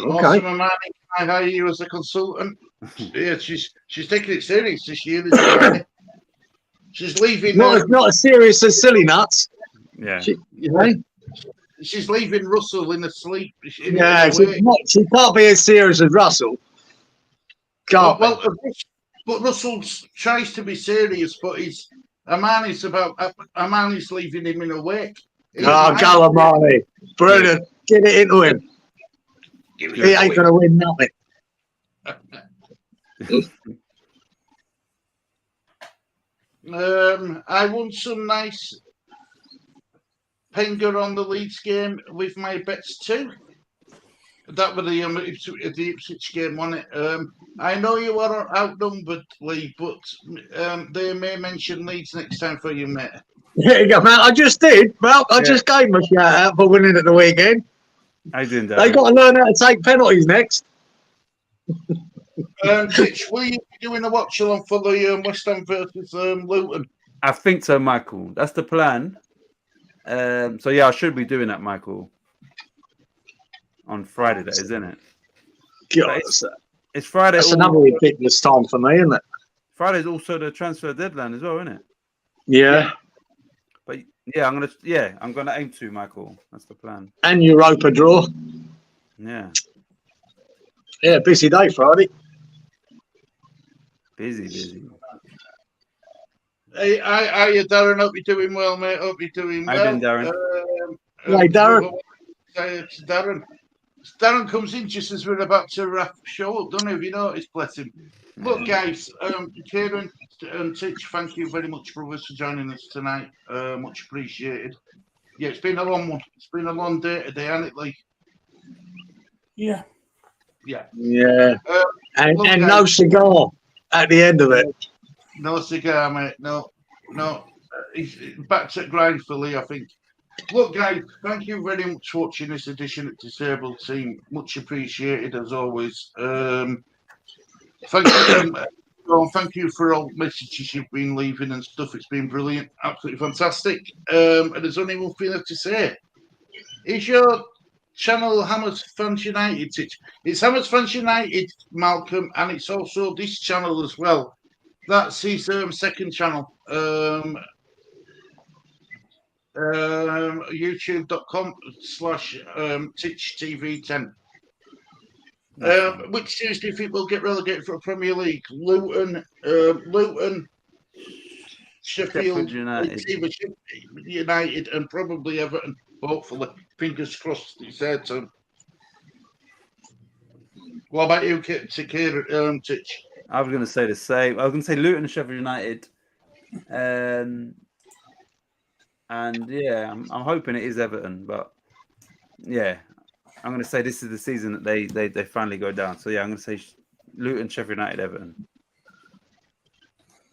okay. Awesome, Harmonie, can I hire you as a consultant? Yeah, she's taking it serious this year. She's leaving. Not as serious as Silly Nuts. Yeah. She's leaving Russell in a sleep. She can't be as serious as Russell. Can't. Well, but Russell tries to be serious, but Harmonie's leaving him in a wake. Go Harmonie. Brilliant. Get it into him. He ain't going to win nothing. I won some nice Penger on the Leeds game with my bets too. That was the Ipswich game, wasn't it? I know you are outnumbered, Lee, but they may mention Leeds next time for you, mate. There you go, man. I just did. Well, I just gave them a shout out for winning at the weekend. I didn't. They got to learn how to take penalties next. Titch, will you be doing a watch along for the West Ham versus Luton? I think so, Michael. That's the plan. So yeah, I should be doing that, Michael. On Friday, that is, isn't it? God, it's Friday. That's another ridiculous time for me, isn't it? Friday's also the transfer deadline as well, isn't it? Yeah. But I'm gonna aim to, Michael. That's the plan. And Europa draw. Yeah. Yeah, busy day Friday. Busy. Hey, Darren. Hope you're doing well, mate. Hope you're doing well. How you doing, Darren? Hey, Darren. Darren comes in just as we're about to wrap show up, don't know if you noticed, bless him. Look, guys, Cieran and Titch, thank you very much, brothers, for joining us tonight. Much appreciated. Yeah, it's been a long one. It's been a long day today, hasn't it, Lee? Yeah. Yeah. And guys, no cigar at the end of it. No cigar, mate. No. He's back to grind for Lee, I think. Look, guys, thank you very much for watching this edition of Disabled Team. Much appreciated, as always. Thank you for all the messages you've been leaving and stuff. It's been brilliant, absolutely fantastic. And there's only one thing left to say. Is your channel Hammers Fans United? It's Hammers Fans United, Malcolm, and it's also this channel as well. That's his second channel. youtube.com/TitchTV10. Which teams do you think will get relegated for Premier League? Luton, Sheffield United, and probably Everton. Hopefully, fingers crossed. It's their turn. What about you, Titch? I was going to say the same. I was going to say Luton and Sheffield United. And yeah, I'm hoping it is Everton, but yeah, I'm going to say this is the season that they finally go down. So yeah, I'm going to say Luton, Sheffield United, Everton.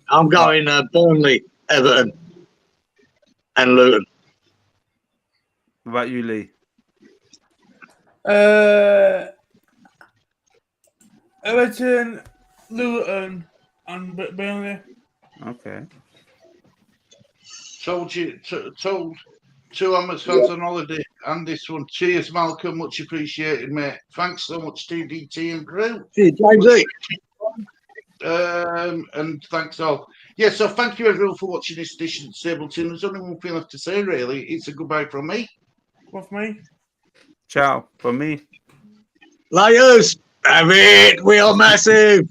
I'm going Burnley, Everton, and Luton. What about you, Lee? Everton, Luton, and Burnley. Okay. Told two Hammers fans on holiday and this one. Cheers, Malcolm. Much appreciated, mate. Thanks so much, TDT and crew. James. And thanks all. Yeah, so thank you everyone for watching this edition of Sableton. There's only one thing left to say, really. It's a goodbye from me. With me. Ciao from me. Liars, have it. We are massive.